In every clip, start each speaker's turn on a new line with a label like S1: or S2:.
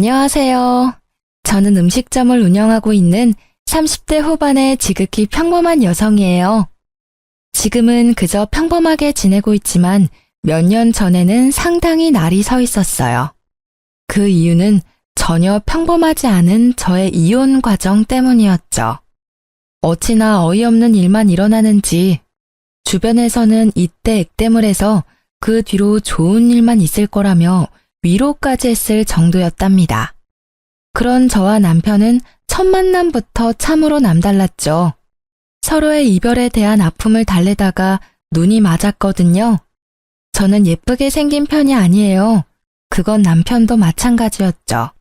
S1: 안녕하세요. 저는 음식점을 운영하고 있는 30대 후반의 지극히 평범한 여성이에요. 지금은 그저 평범하게 지내고 있지만 몇 년 전에는 상당히 날이 서 있었어요. 그 이유는 전혀 평범하지 않은 저의 이혼 과정 때문이었죠. 어찌나 어이없는 일만 일어나는지 주변에서는 이때 액땜을 해서 그 뒤로 좋은 일만 있을 거라며 위로까지 했을 정도였답니다. 그런 저와 남편은 첫 만남부터 참으로 남달랐죠. 서로의 이별에 대한 아픔을 달래다가 눈이 맞았거든요. 저는 예쁘게 생긴 편이 아니에요. 그건 남편도 마찬가지였죠.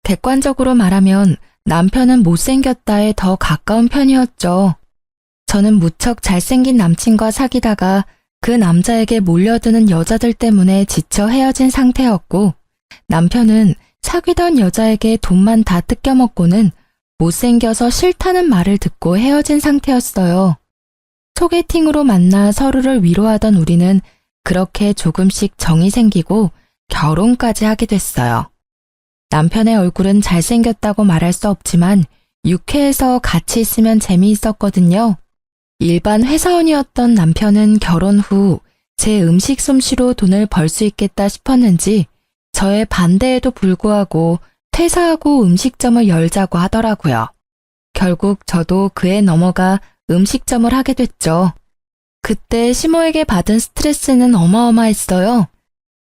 S1: 객관적으로 말하면 남편은 못생겼다에 더 가까운 편이었죠. 저는 무척 잘생긴 남친과 사귀다가 그 남자에게 몰려드는 여자들 때문에 지쳐 헤어진 상태였고, 남편은 사귀던 여자에게 돈만 다 뜯겨먹고는 못생겨서 싫다는 말을 듣고 헤어진 상태였어요. 소개팅으로 만나 서로를 위로하던 우리는 그렇게 조금씩 정이 생기고 결혼까지 하게 됐어요. 남편의 얼굴은 잘생겼다고 말할 수 없지만 유쾌해서 같이 있으면 재미있었거든요. 일반 회사원이었던 남편은 결혼 후 제 음식 솜씨로 돈을 벌 수 있겠다 싶었는지 저의 반대에도 불구하고 퇴사하고 음식점을 열자고 하더라고요. 결국 저도 그에 넘어가 음식점을 하게 됐죠. 그때 시모에게 받은 스트레스는 어마어마했어요.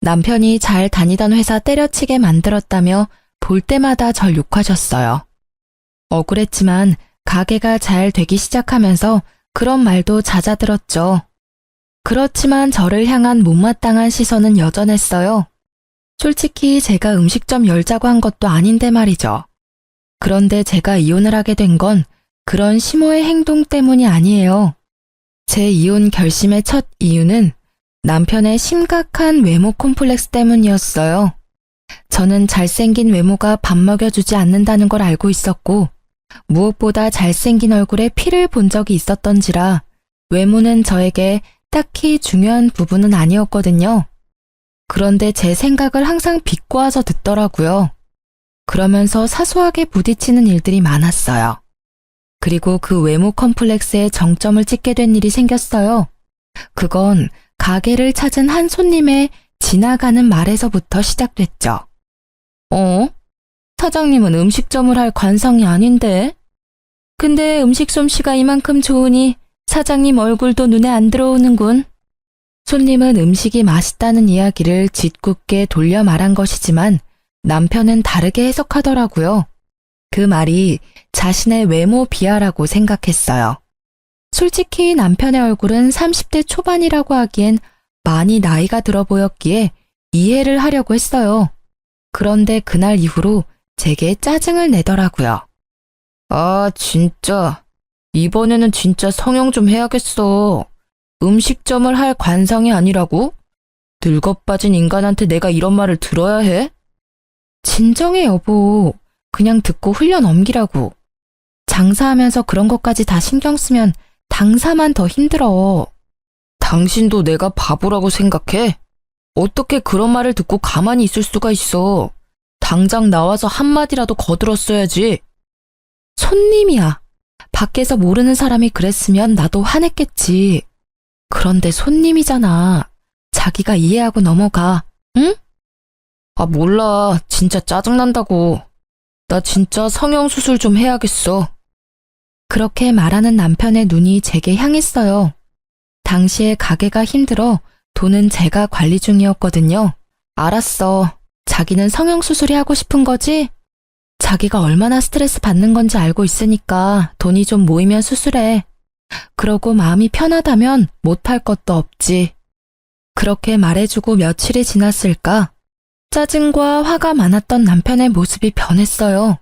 S1: 남편이 잘 다니던 회사 때려치게 만들었다며 볼 때마다 절 욕하셨어요. 억울했지만 가게가 잘 되기 시작하면서 그런 말도 잦아들었죠. 그렇지만 저를 향한 못마땅한 시선은 여전했어요. 솔직히 제가 음식점 열자고 한 것도 아닌데 말이죠. 그런데 제가 이혼을 하게 된 건 그런 시모의 행동 때문이 아니에요. 제 이혼 결심의 첫 이유는 남편의 심각한 외모 콤플렉스 때문이었어요. 저는 잘생긴 외모가 밥 먹여주지 않는다는 걸 알고 있었고, 무엇보다 잘생긴 얼굴에 피를 본 적이 있었던지라 외모는 저에게 딱히 중요한 부분은 아니었거든요. 그런데 제 생각을 항상 비꼬아서 듣더라고요. 그러면서 사소하게 부딪히는 일들이 많았어요. 그리고 그 외모 컴플렉스에 정점을 찍게 된 일이 생겼어요. 그건 가게를 찾은 한 손님의 지나가는 말에서부터 시작됐죠. 사장님은 음식점을 할 관성이 아닌데? 근데 음식 솜씨가 이만큼 좋으니 사장님 얼굴도 눈에 안 들어오는군. 손님은 음식이 맛있다는 이야기를 짓궂게 돌려 말한 것이지만 남편은 다르게 해석하더라고요. 그 말이 자신의 외모 비하라고 생각했어요. 솔직히 남편의 얼굴은 30대 초반이라고 하기엔 많이 나이가 들어 보였기에 이해를 하려고 했어요. 그런데 그날 이후로 제게 짜증을 내더라고요. 아, 진짜. 이번에는 진짜 성형 좀 해야겠어. 음식점을 할 관상이 아니라고? 늙어빠진 인간한테 내가 이런 말을 들어야 해? 진정해, 여보. 그냥 듣고 흘려 넘기라고. 장사하면서 그런 것까지 다 신경 쓰면 당사만 더 힘들어. 당신도 내가 바보라고 생각해? 어떻게 그런 말을 듣고 가만히 있을 수가 있어? 당장 나와서 한마디라도 거들었어야지. 손님이야. 밖에서 모르는 사람이 그랬으면 나도 화냈겠지. 그런데 손님이잖아. 자기가 이해하고 넘어가. 응? 아, 몰라. 진짜 짜증난다고. 나 진짜 성형수술 좀 해야겠어. 그렇게 말하는 남편의 눈이 제게 향했어요. 당시에 가게가 힘들어 돈은 제가 관리 중이었거든요. 알았어. 자기는 성형수술이 하고 싶은 거지? 자기가 얼마나 스트레스 받는 건지 알고 있으니까 돈이 좀 모이면 수술해. 그러고 마음이 편하다면 못할 것도 없지. 그렇게 말해주고 며칠이 지났을까? 짜증과 화가 많았던 남편의 모습이 변했어요.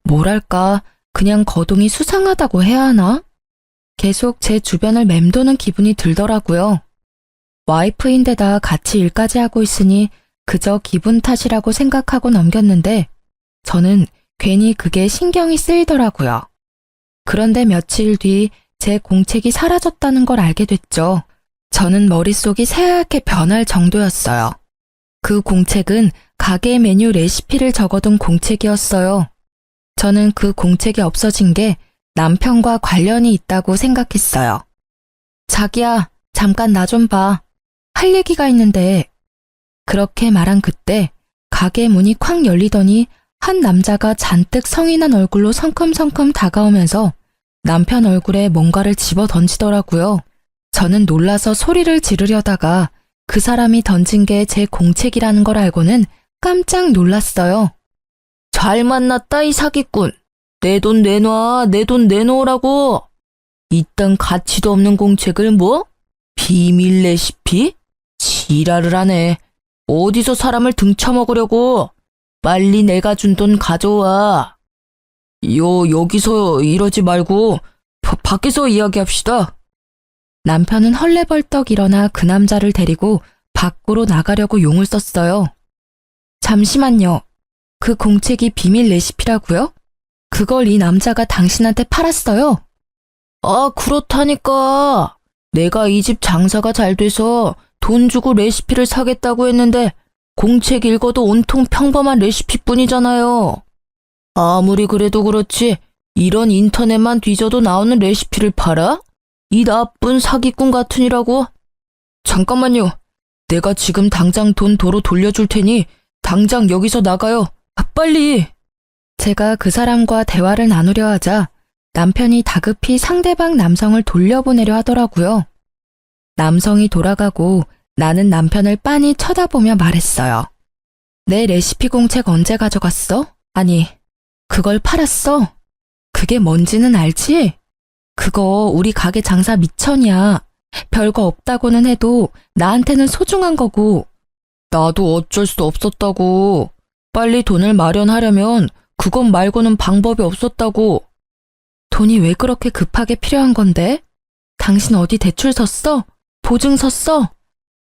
S1: 뭐랄까, 그냥 거동이 수상하다고 해야 하나? 계속 제 주변을 맴도는 기분이 들더라고요. 와이프인데다 같이 일까지 하고 있으니 그저 기분 탓이라고 생각하고 넘겼는데 저는 괜히 그게 신경이 쓰이더라고요. 그런데 며칠 뒤 제 공책이 사라졌다는 걸 알게 됐죠. 저는 머릿속이 새하얗게 변할 정도였어요. 그 공책은 가게 메뉴 레시피를 적어둔 공책이었어요. 저는 그 공책이 없어진 게 남편과 관련이 있다고 생각했어요. 자기야, 잠깐 나 좀 봐. 할 얘기가 있는데. 그렇게 말한 그때 가게 문이 콱 열리더니 한 남자가 잔뜩 성이 난 얼굴로 성큼성큼 다가오면서 남편 얼굴에 뭔가를 집어 던지더라고요. 저는 놀라서 소리를 지르려다가 그 사람이 던진 게 제 공책이라는 걸 알고는 깜짝 놀랐어요. 잘 만났다, 이 사기꾼. 내 돈 내놔, 내 돈 내놓으라고. 이딴 가치도 없는 공책을 뭐? 비밀 레시피? 지랄을 하네. 어디서 사람을 등쳐먹으려고. 빨리 내가 준 돈 가져와. 여기서 이러지 말고 밖에서 이야기합시다. 남편은 헐레벌떡 일어나 그 남자를 데리고 밖으로 나가려고 용을 썼어요. 잠시만요. 그 공책이 비밀 레시피라고요? 그걸 이 남자가 당신한테 팔았어요? 아, 그렇다니까. 내가 이 집 장사가 잘 돼서 돈 주고 레시피를 사겠다고 했는데 공책 읽어도 온통 평범한 레시피뿐이잖아요. 아무리 그래도 그렇지 이런 인터넷만 뒤져도 나오는 레시피를 팔아? 이 나쁜 사기꾼 같으니라고? 잠깐만요. 내가 지금 당장 돈 도로 돌려줄 테니 당장 여기서 나가요. 아, 빨리. 제가 그 사람과 대화를 나누려 하자 남편이 다급히 상대방 남성을 돌려보내려 하더라고요. 남성이 돌아가고 나는 남편을 빤히 쳐다보며 말했어요. 내 레시피 공책 언제 가져갔어? 아니, 그걸 팔았어? 그게 뭔지는 알지? 그거 우리 가게 장사 미천이야. 별거 없다고는 해도 나한테는 소중한 거고. 나도 어쩔 수 없었다고. 빨리 돈을 마련하려면 그것 말고는 방법이 없었다고. 돈이 왜 그렇게 급하게 필요한 건데? 당신 어디 대출 섰어? 보증 섰어?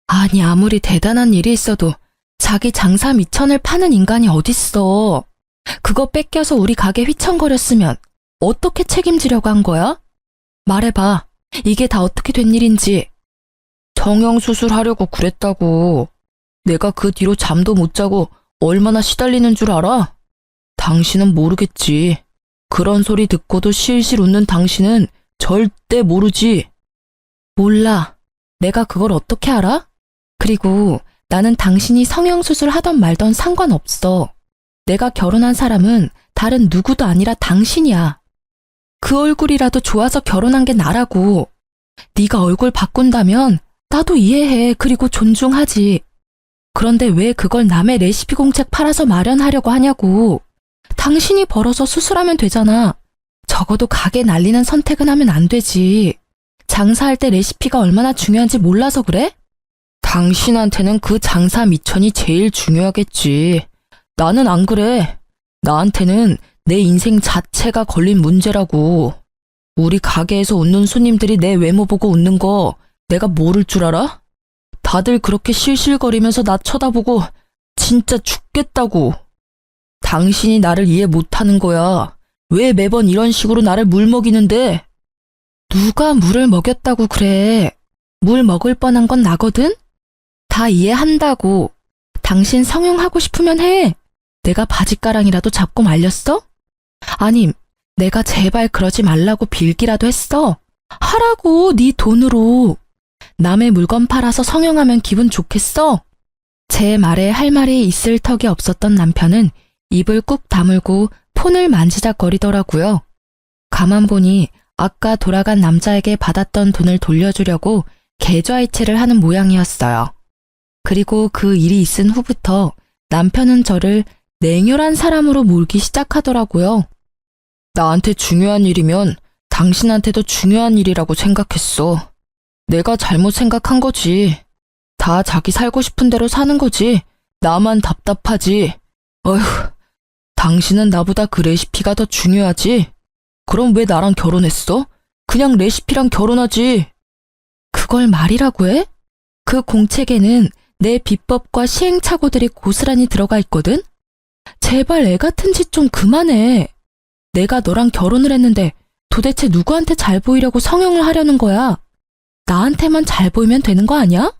S1: 아니, 아무리 대단한 일이 있어도 자기 장사 미천을 파는 인간이 어딨어. 그거 뺏겨서 우리 가게 휘청거렸으면 어떻게 책임지려고 한 거야? 말해봐. 이게 다 어떻게 된 일인지. 정형수술하려고 그랬다고. 내가 그 뒤로 잠도 못 자고 얼마나 시달리는 줄 알아? 당신은 모르겠지. 그런 소리 듣고도 실실 웃는 당신은 절대 모르지. 몰라. 내가 그걸 어떻게 알아? 그리고 나는 당신이 성형수술 하던 말던 상관없어. 내가 결혼한 사람은 다른 누구도 아니라 당신이야. 그 얼굴이라도 좋아서 결혼한 게 나라고. 네가 얼굴 바꾼다면 나도 이해해. 그리고 존중하지. 그런데 왜 그걸 남의 레시피 공책 팔아서 마련하려고 하냐고. 당신이 벌어서 수술하면 되잖아. 적어도 가게 날리는 선택은 하면 안 되지. 장사할 때 레시피가 얼마나 중요한지 몰라서 그래? 당신한테는 그 장사 미천이 제일 중요하겠지. 나는 안 그래. 나한테는 내 인생 자체가 걸린 문제라고. 우리 가게에서 웃는 손님들이 내 외모 보고 웃는 거 내가 모를 줄 알아? 다들 그렇게 실실거리면서 나 쳐다보고 진짜 죽겠다고. 당신이 나를 이해 못하는 거야. 왜 매번 이런 식으로 나를 물먹이는데? 누가 물을 먹였다고 그래. 물 먹을 뻔한 건 나거든? 다 이해한다고. 당신 성형하고 싶으면 해. 내가 바짓가랑이라도 잡고 말렸어? 아님, 내가 제발 그러지 말라고 빌기라도 했어. 하라고, 네 돈으로. 남의 물건 팔아서 성형하면 기분 좋겠어? 제 말에 할 말이 있을 턱이 없었던 남편은 입을 꾹 다물고 폰을 만지작거리더라고요. 가만 보니 아까 돌아간 남자에게 받았던 돈을 돌려주려고 계좌이체를 하는 모양이었어요. 그리고 그 일이 있은 후부터 남편은 저를 냉혈한 사람으로 몰기 시작하더라고요. 나한테 중요한 일이면 당신한테도 중요한 일이라고 생각했어. 내가 잘못 생각한 거지. 다 자기 살고 싶은 대로 사는 거지. 나만 답답하지. 어휴, 당신은 나보다 그 레시피가 더 중요하지? 그럼 왜 나랑 결혼했어? 그냥 레시피랑 결혼하지. 그걸 말이라고 해? 그 공책에는 내 비법과 시행착오들이 고스란히 들어가 있거든? 제발 애 같은 짓 좀 그만해. 내가 너랑 결혼을 했는데 도대체 누구한테 잘 보이려고 성형을 하려는 거야? 나한테만 잘 보이면 되는 거 아니야?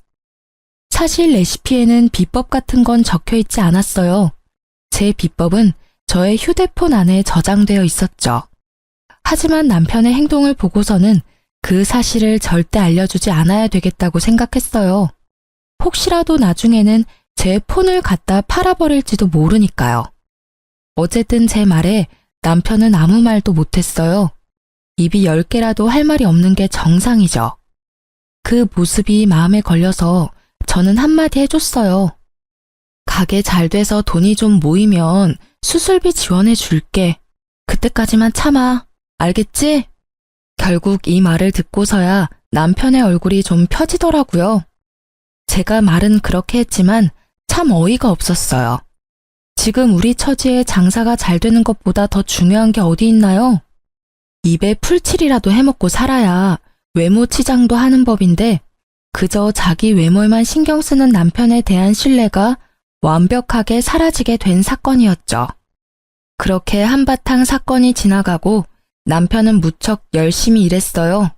S1: 사실 레시피에는 비법 같은 건 적혀 있지 않았어요. 제 비법은 저의 휴대폰 안에 저장되어 있었죠. 하지만 남편의 행동을 보고서는 그 사실을 절대 알려주지 않아야 되겠다고 생각했어요. 혹시라도 나중에는 제 폰을 갖다 팔아버릴지도 모르니까요. 어쨌든 제 말에 남편은 아무 말도 못했어요. 입이 10개라도 할 말이 없는 게 정상이죠. 그 모습이 마음에 걸려서 저는 한마디 해줬어요. 가게 잘 돼서 돈이 좀 모이면 수술비 지원해 줄게. 그때까지만 참아. 알겠지? 결국 이 말을 듣고서야 남편의 얼굴이 좀 펴지더라고요. 제가 말은 그렇게 했지만 참 어이가 없었어요. 지금 우리 처지에 장사가 잘 되는 것보다 더 중요한 게 어디 있나요? 입에 풀칠이라도 해먹고 살아야 외모 치장도 하는 법인데 그저 자기 외모에만 신경 쓰는 남편에 대한 신뢰가 완벽하게 사라지게 된 사건이었죠. 그렇게 한바탕 사건이 지나가고 남편은 무척 열심히 일했어요.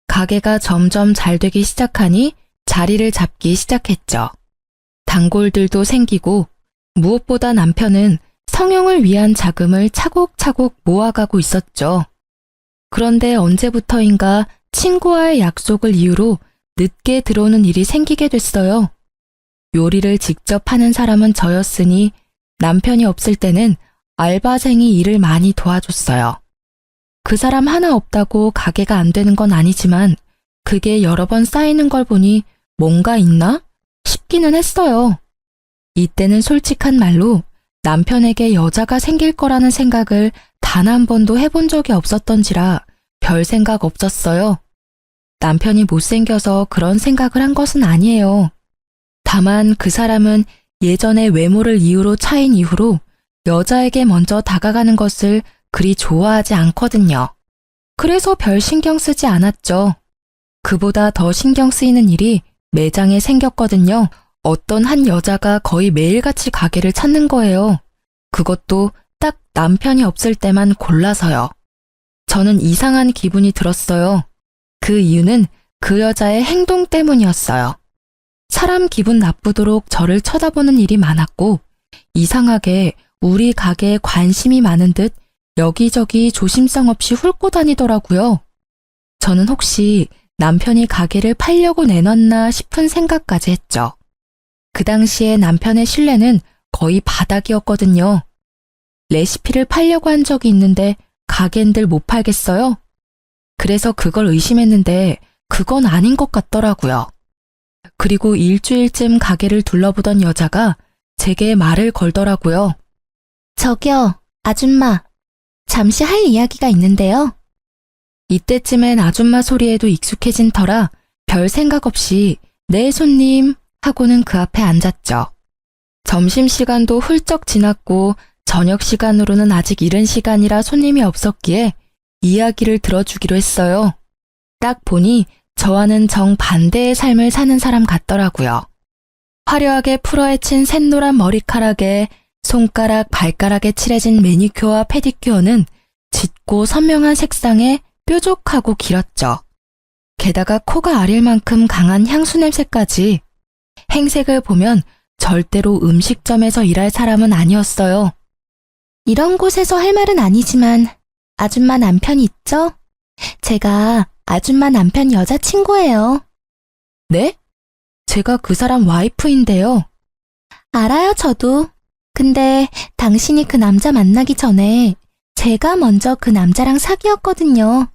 S1: 가게가 점점 잘 되기 시작하니 자리를 잡기 시작했죠. 단골들도 생기고 무엇보다 남편은 성형을 위한 자금을 차곡차곡 모아가고 있었죠. 그런데 언제부터인가 친구와의 약속을 이유로 늦게 들어오는 일이 생기게 됐어요. 요리를 직접 하는 사람은 저였으니 남편이 없을 때는 알바생이 일을 많이 도와줬어요. 그 사람 하나 없다고 가게가 안 되는 건 아니지만 그게 여러 번 쌓이는 걸 보니 뭔가 있나 싶기는 했어요. 이때는 솔직한 말로 남편에게 여자가 생길 거라는 생각을 단 한 번도 해본 적이 없었던지라 별 생각 없었어요. 남편이 못생겨서 그런 생각을 한 것은 아니에요. 다만 그 사람은 예전에 외모를 이유로 차인 이후로 여자에게 먼저 다가가는 것을 그리 좋아하지 않거든요. 그래서 별 신경 쓰지 않았죠. 그보다 더 신경 쓰이는 일이 매장에 생겼거든요. 어떤 한 여자가 거의 매일같이 가게를 찾는 거예요. 그것도 딱 남편이 없을 때만 골라서요. 저는 이상한 기분이 들었어요. 그 이유는 그 여자의 행동 때문이었어요. 사람 기분 나쁘도록 저를 쳐다보는 일이 많았고 이상하게 우리 가게에 관심이 많은 듯 여기저기 조심성 없이 훑고 다니더라고요. 저는 혹시 남편이 가게를 팔려고 내놨나 싶은 생각까지 했죠. 그 당시에 남편의 신뢰는 거의 바닥이었거든요. 레시피를 팔려고 한 적이 있는데 가게인들 못 팔겠어요? 그래서 그걸 의심했는데 그건 아닌 것 같더라고요. 그리고 일주일쯤 가게를 둘러보던 여자가 제게 말을 걸더라고요. 저기요, 아줌마. 잠시 할 이야기가 있는데요. 이때쯤엔 아줌마 소리에도 익숙해진 터라 별 생각 없이 네 손님 하고는 그 앞에 앉았죠. 점심시간도 훌쩍 지났고 저녁 시간으로는 아직 이른 시간이라 손님이 없었기에 이야기를 들어주기로 했어요. 딱 보니 저와는 정반대의 삶을 사는 사람 같더라고요. 화려하게 풀어헤친 샛노란 머리카락에 손가락, 발가락에 칠해진 매니큐어와 페디큐어는 짙고 선명한 색상에 뾰족하고 길었죠. 게다가 코가 아릴 만큼 강한 향수 냄새까지. 행색을 보면 절대로 음식점에서 일할 사람은 아니었어요. 이런 곳에서 할 말은 아니지만 아줌마 남편이 있죠? 제가 아줌마 남편 여자친구예요. 네? 제가 그 사람 와이프인데요. 알아요, 저도. 근데 당신이 그 남자 만나기 전에 제가 먼저 그 남자랑 사귀었거든요.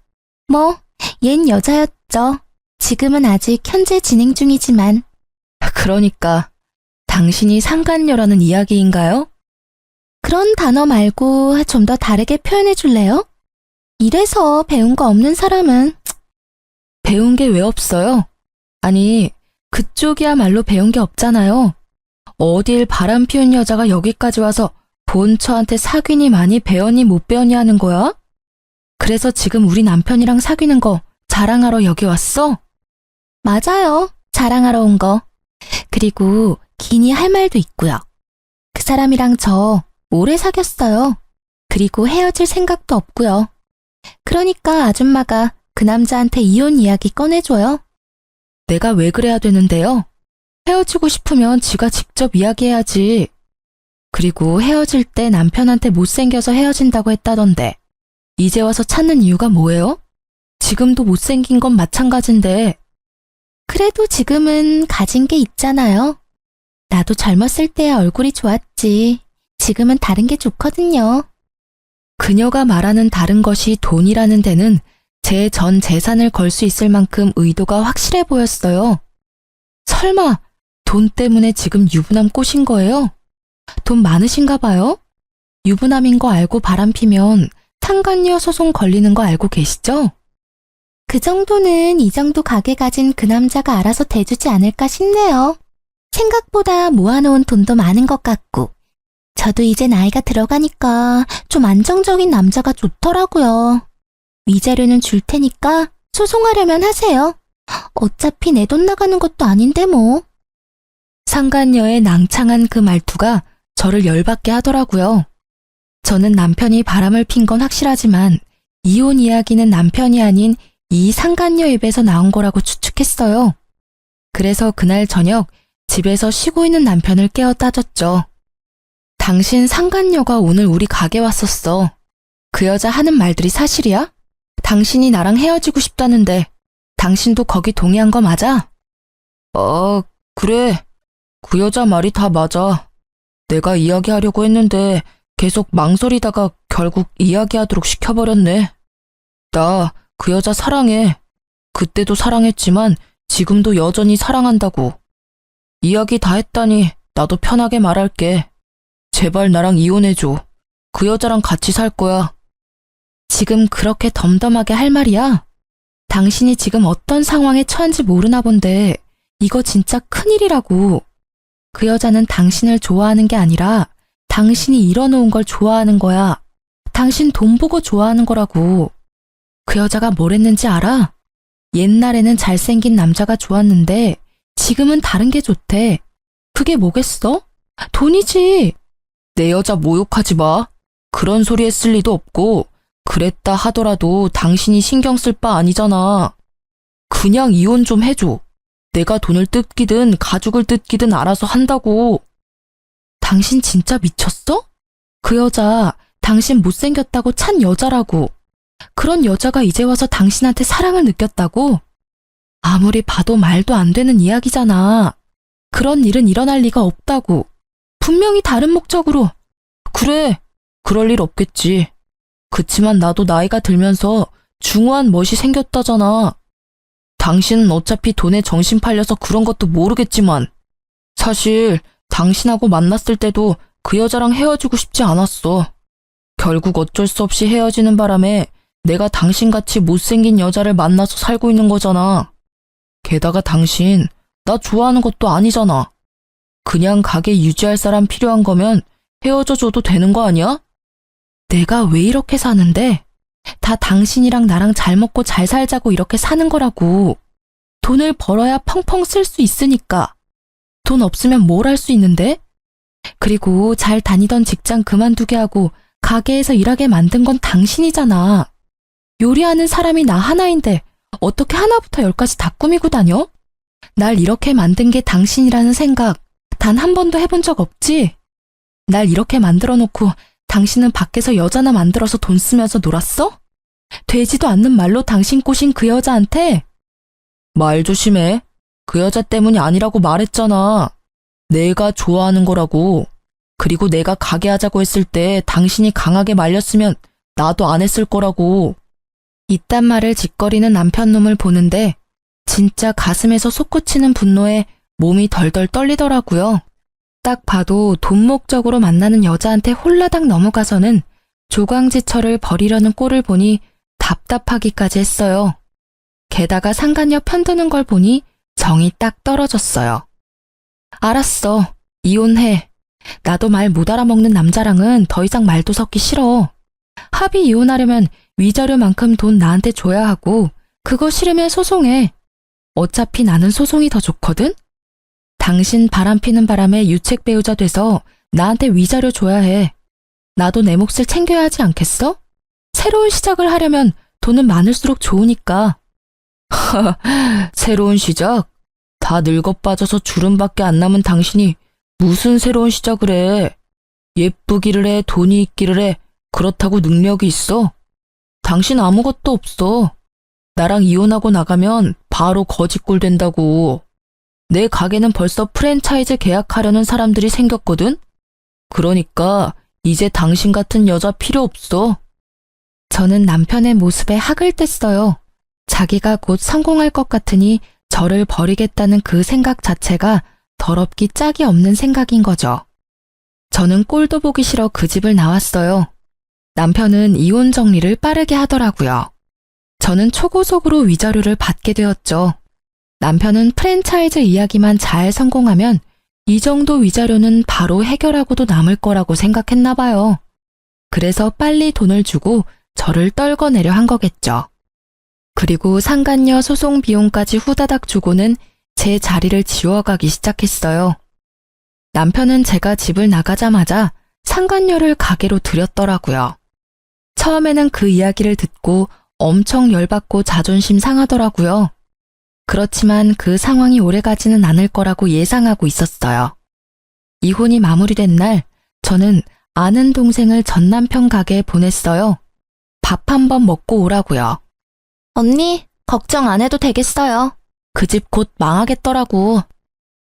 S1: 뭐, 얜 여자였죠. 지금은 아직 현재 진행 중이지만. 그러니까 당신이 상간녀라는 이야기인가요? 그런 단어 말고 좀 더 다르게 표현해 줄래요? 이래서 배운 거 없는 사람은. 배운 게 왜 없어요? 아니, 그쪽이야말로 배운 게 없잖아요. 어딜 바람 피운 여자가 여기까지 와서 본처한테 사귀니 많이 배웠니 못 배웠니 하는 거야? 그래서 지금 우리 남편이랑 사귀는 거 자랑하러 여기 왔어? 맞아요. 자랑하러 온 거. 그리고 기니 할 말도 있고요. 그 사람이랑 저 오래 사귀었어요. 그리고 헤어질 생각도 없고요. 그러니까 아줌마가 그 남자한테 이혼 이야기 꺼내줘요. 내가 왜 그래야 되는데요? 헤어지고 싶으면 지가 직접 이야기해야지. 그리고 헤어질 때 남편한테 못생겨서 헤어진다고 했다던데 이제 와서 찾는 이유가 뭐예요? 지금도 못생긴 건 마찬가지인데. 그래도 지금은 가진 게 있잖아요. 나도 젊었을 때야 얼굴이 좋았지. 지금은 다른 게 좋거든요. 그녀가 말하는 다른 것이 돈이라는 데는 제 전 재산을 걸 수 있을 만큼 의도가 확실해 보였어요. 설마 돈 때문에 지금 유부남 꼬신 거예요? 돈 많으신가 봐요? 유부남인 거 알고 바람피면 상간녀 소송 걸리는 거 알고 계시죠? 그 정도는 이 정도 가게 가진 그 남자가 알아서 대주지 않을까 싶네요. 생각보다 모아놓은 돈도 많은 것 같고 저도 이제 나이가 들어가니까 좀 안정적인 남자가 좋더라고요. 위자료는 줄 테니까 소송하려면 하세요. 어차피 내 돈 나가는 것도 아닌데 뭐. 상간녀의 낭창한 그 말투가 저를 열받게 하더라고요. 저는 남편이 바람을 핀 건 확실하지만 이혼 이야기는 남편이 아닌 이 상간녀 입에서 나온 거라고 추측했어요. 그래서 그날 저녁 집에서 쉬고 있는 남편을 깨워 따졌죠. 당신 상간녀가 오늘 우리 가게 왔었어. 그 여자 하는 말들이 사실이야? 당신이 나랑 헤어지고 싶다는데 당신도 거기 동의한 거 맞아? 그래. 그 여자 말이 다 맞아. 내가 이야기하려고 했는데 계속 망설이다가 결국 이야기하도록 시켜버렸네. 나 그 여자 사랑해. 그때도 사랑했지만 지금도 여전히 사랑한다고. 이야기 다 했다니 나도 편하게 말할게. 제발 나랑 이혼해줘. 그 여자랑 같이 살 거야. 지금 그렇게 덤덤하게 할 말이야? 당신이 지금 어떤 상황에 처한지 모르나 본데 이거 진짜 큰일이라고. 그 여자는 당신을 좋아하는 게 아니라 당신이 이뤄놓은 걸 좋아하는 거야. 당신 돈 보고 좋아하는 거라고. 그 여자가 뭘 했는지 알아? 옛날에는 잘생긴 남자가 좋았는데 지금은 다른 게 좋대. 그게 뭐겠어? 돈이지. 내 여자 모욕하지 마. 그런 소리 했을 리도 없고 그랬다 하더라도 당신이 신경 쓸 바 아니잖아. 그냥 이혼 좀 해줘. 내가 돈을 뜯기든 가죽을 뜯기든 알아서 한다고. 당신 진짜 미쳤어? 그 여자 당신 못생겼다고 찬 여자라고. 그런 여자가 이제 와서 당신한테 사랑을 느꼈다고? 아무리 봐도 말도 안 되는 이야기잖아. 그런 일은 일어날 리가 없다고. 분명히 다른 목적으로. 그래, 그럴 일 없겠지. 그치만 나도 나이가 들면서 중후한 멋이 생겼다잖아. 당신은 어차피 돈에 정신 팔려서 그런 것도 모르겠지만 사실 당신하고 만났을 때도 그 여자랑 헤어지고 싶지 않았어. 결국 어쩔 수 없이 헤어지는 바람에 내가 당신같이 못생긴 여자를 만나서 살고 있는 거잖아. 게다가 당신 나 좋아하는 것도 아니잖아. 그냥 가게 유지할 사람 필요한 거면 헤어져 줘도 되는 거 아니야? 내가 왜 이렇게 사는데? 다 당신이랑 나랑 잘 먹고 잘 살자고 이렇게 사는 거라고. 돈을 벌어야 펑펑 쓸 수 있으니까. 돈 없으면 뭘 할 수 있는데? 그리고 잘 다니던 직장 그만두게 하고 가게에서 일하게 만든 건 당신이잖아. 요리하는 사람이 나 하나인데 어떻게 하나부터 열까지 다 꾸미고 다녀? 날 이렇게 만든 게 당신이라는 생각 단 한 번도 해본 적 없지? 날 이렇게 만들어 놓고 당신은 밖에서 여자나 만들어서 돈 쓰면서 놀았어? 되지도 않는 말로 당신 꼬신 그 여자한테? 말 조심해. 그 여자 때문이 아니라고 말했잖아. 내가 좋아하는 거라고. 그리고 내가 가게 하자고 했을 때 당신이 강하게 말렸으면 나도 안 했을 거라고. 이딴 말을 짓거리는 남편 놈을 보는데 진짜 가슴에서 솟구치는 분노에 몸이 덜덜 떨리더라고요. 딱 봐도 돈 목적으로 만나는 여자한테 홀라당 넘어가서는 조광지철을 버리려는 꼴을 보니 답답하기까지 했어요. 게다가 상간녀 편드는 걸 보니 정이 딱 떨어졌어요. 알았어. 이혼해. 나도 말 못 알아먹는 남자랑은 더 이상 말도 섞기 싫어. 합의 이혼하려면 위자료만큼 돈 나한테 줘야 하고 그거 싫으면 소송해. 어차피 나는 소송이 더 좋거든? 당신 바람피는 바람에 유책 배우자 돼서 나한테 위자료 줘야 해. 나도 내 몫을 챙겨야 하지 않겠어? 새로운 시작을 하려면 돈은 많을수록 좋으니까. 새로운 시작? 다 늙어 빠져서 주름밖에 안 남은 당신이 무슨 새로운 시작을 해. 예쁘기를 해, 돈이 있기를 해. 그렇다고 능력이 있어? 당신 아무것도 없어. 나랑 이혼하고 나가면 바로 거지꼴 된다고. 내 가게는 벌써 프랜차이즈 계약하려는 사람들이 생겼거든? 그러니까 이제 당신 같은 여자 필요 없어. 저는 남편의 모습에 학을 뗐어요. 자기가 곧 성공할 것 같으니 저를 버리겠다는 그 생각 자체가 더럽기 짝이 없는 생각인 거죠. 저는 꼴도 보기 싫어 그 집을 나왔어요. 남편은 이혼 정리를 빠르게 하더라고요. 저는 초고속으로 위자료를 받게 되었죠. 남편은 프랜차이즈 이야기만 잘 성공하면 이 정도 위자료는 바로 해결하고도 남을 거라고 생각했나 봐요. 그래서 빨리 돈을 주고 저를 떨궈내려 한 거겠죠. 그리고 상간녀 소송 비용까지 후다닥 주고는 제 자리를 지워가기 시작했어요. 남편은 제가 집을 나가자마자 상간녀를 가게로 들였더라고요. 처음에는 그 이야기를 듣고 엄청 열받고 자존심 상하더라고요. 그렇지만 그 상황이 오래가지는 않을 거라고 예상하고 있었어요. 이혼이 마무리된 날, 저는 아는 동생을 전 남편 가게에 보냈어요. 밥 한번 먹고 오라고요. 언니, 걱정 안 해도 되겠어요. 그 집 곧 망하겠더라고.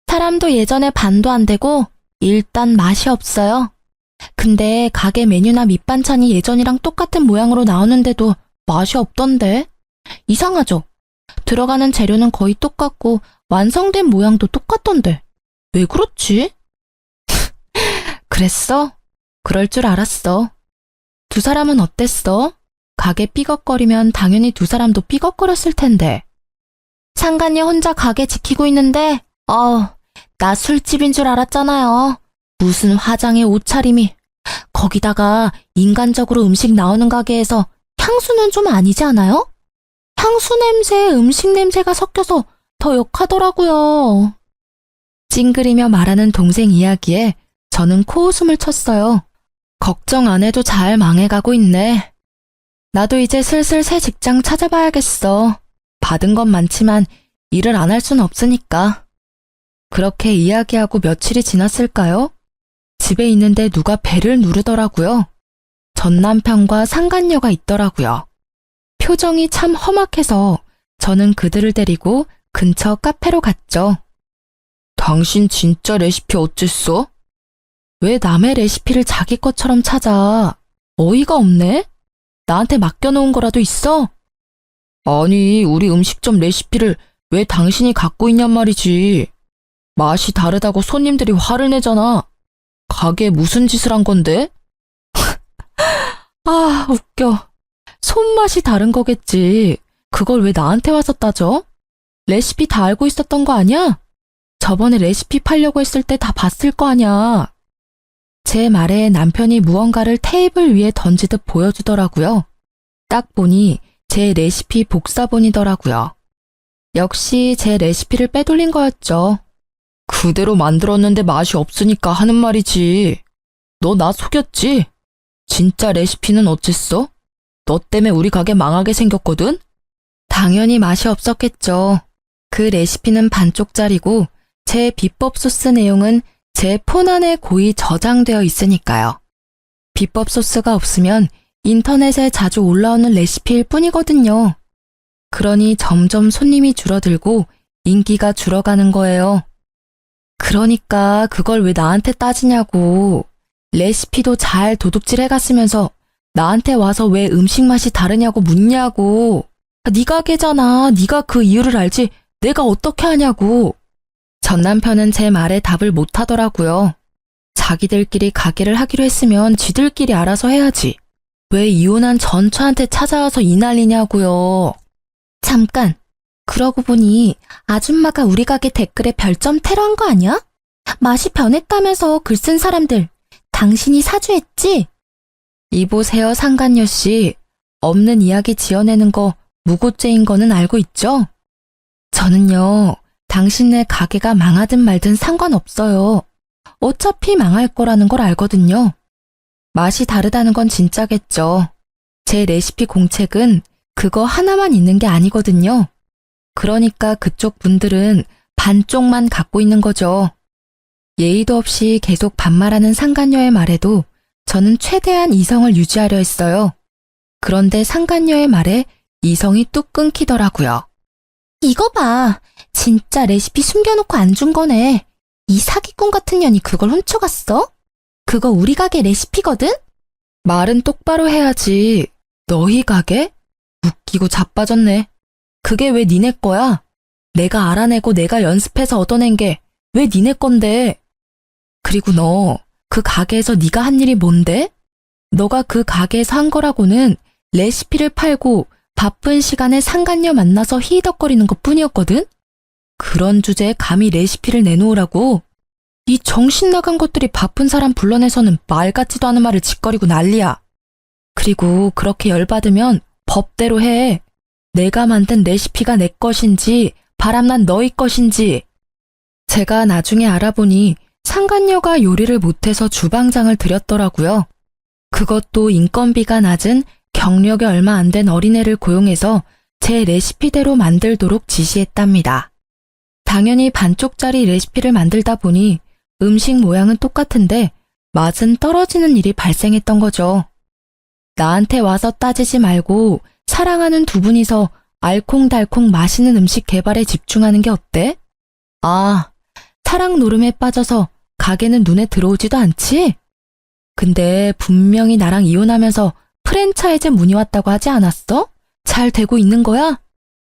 S1: 사람도 예전에 반도 안 되고 일단 맛이 없어요. 근데 가게 메뉴나 밑반찬이 예전이랑 똑같은 모양으로 나오는데도 맛이 없던데? 이상하죠? 들어가는 재료는 거의 똑같고 완성된 모양도 똑같던데. 왜 그렇지? 그랬어? 그럴 줄 알았어. 두 사람은 어땠어? 가게 삐걱거리면 당연히 두 사람도 삐걱거렸을 텐데. 상간녀 혼자 가게 지키고 있는데 나 술집인 줄 알았잖아요. 무슨 화장에 옷차림이. 거기다가 인간적으로 음식 나오는 가게에서 향수는 좀 아니지 않아요? 향수 냄새에 음식 냄새가 섞여서 더 역하더라고요. 찡그리며 말하는 동생 이야기에 저는 코웃음을 쳤어요. 걱정 안 해도 잘 망해가고 있네. 나도 이제 슬슬 새 직장 찾아봐야겠어. 받은 건 많지만 일을 안 할 순 없으니까. 그렇게 이야기하고 며칠이 지났을까요? 집에 있는데 누가 배를 누르더라고요. 전 남편과 상간녀가 있더라고요. 표정이 참 험악해서 저는 그들을 데리고 근처 카페로 갔죠. 당신 진짜 레시피 어쨌어? 왜 남의 레시피를 자기 것처럼 찾아? 어이가 없네? 나한테 맡겨놓은 거라도 있어? 아니, 우리 음식점 레시피를 왜 당신이 갖고 있냔 말이지. 맛이 다르다고 손님들이 화를 내잖아. 가게에 무슨 짓을 한 건데? 아, 웃겨. 손맛이 다른 거겠지. 그걸 왜 나한테 와서 따져? 레시피 다 알고 있었던 거 아니야? 저번에 레시피 팔려고 했을 때 다 봤을 거 아니야. 제 말에 남편이 무언가를 테이블 위에 던지듯 보여주더라고요. 딱 보니 제 레시피 복사본이더라고요. 역시 제 레시피를 빼돌린 거였죠. 그대로 만들었는데 맛이 없으니까 하는 말이지. 너 나 속였지? 진짜 레시피는 어쨌어? 너 때문에 우리 가게 망하게 생겼거든? 당연히 맛이 없었겠죠. 그 레시피는 반쪽짜리고 제 비법 소스 내용은 제 폰 안에 고이 저장되어 있으니까요. 비법 소스가 없으면 인터넷에 자주 올라오는 레시피일 뿐이거든요. 그러니 점점 손님이 줄어들고 인기가 줄어가는 거예요. 그러니까 그걸 왜 나한테 따지냐고. 레시피도 잘 도둑질 해갔으면서 나한테 와서 왜 음식 맛이 다르냐고 묻냐고. 네 가게잖아. 네가 그 이유를 알지 내가 어떻게 하냐고. 전 남편은 제 말에 답을 못 하더라고요. 자기들끼리 가게를 하기로 했으면 지들끼리 알아서 해야지. 왜 이혼한 전처한테 찾아와서 이 난리냐고요. 잠깐. 그러고 보니 아줌마가 우리 가게 댓글에 별점 테러한 거 아니야? 맛이 변했다면서 글 쓴 사람들. 당신이 사주했지? 이보세요, 상간녀 씨. 없는 이야기 지어내는 거 무고죄인 거는 알고 있죠? 저는요, 당신네 가게가 망하든 말든 상관없어요. 어차피 망할 거라는 걸 알거든요. 맛이 다르다는 건 진짜겠죠. 제 레시피 공책은 그거 하나만 있는 게 아니거든요. 그러니까 그쪽 분들은 반쪽만 갖고 있는 거죠. 예의도 없이 계속 반말하는 상간녀의 말에도 저는 최대한 이성을 유지하려 했어요. 그런데 상간녀의 말에 이성이 뚝 끊기더라고요. 이거 봐. 진짜 레시피 숨겨놓고 안 준 거네. 이 사기꾼 같은 년이 그걸 훔쳐갔어? 그거 우리 가게 레시피거든? 말은 똑바로 해야지. 너희 가게? 웃기고 자빠졌네. 그게 왜 니네 거야? 내가 알아내고 내가 연습해서 얻어낸 게 왜 니네 건데? 그리고 너 그 가게에서 네가 한 일이 뭔데? 너가 그 가게에서 한 거라고는 레시피를 팔고 바쁜 시간에 상간녀 만나서 히히덕거리는 것뿐이었거든? 그런 주제에 감히 레시피를 내놓으라고? 이 정신 나간 것들이 바쁜 사람 불러내서는 말 같지도 않은 말을 짓거리고 난리야. 그리고 그렇게 열받으면 법대로 해. 내가 만든 레시피가 내 것인지 바람난 너희 것인지. 제가 나중에 알아보니 상간녀가 요리를 못해서 주방장을 들였더라고요. 그것도 인건비가 낮은 경력이 얼마 안 된 어린애를 고용해서 제 레시피대로 만들도록 지시했답니다. 당연히 반쪽짜리 레시피를 만들다 보니 음식 모양은 똑같은데 맛은 떨어지는 일이 발생했던 거죠. 나한테 와서 따지지 말고 사랑하는 두 분이서 알콩달콩 맛있는 음식 개발에 집중하는 게 어때? 아, 사랑 노름에 빠져서 가게는 눈에 들어오지도 않지? 근데 분명히 나랑 이혼하면서 프랜차이즈 문의 왔다고 하지 않았어? 잘 되고 있는 거야?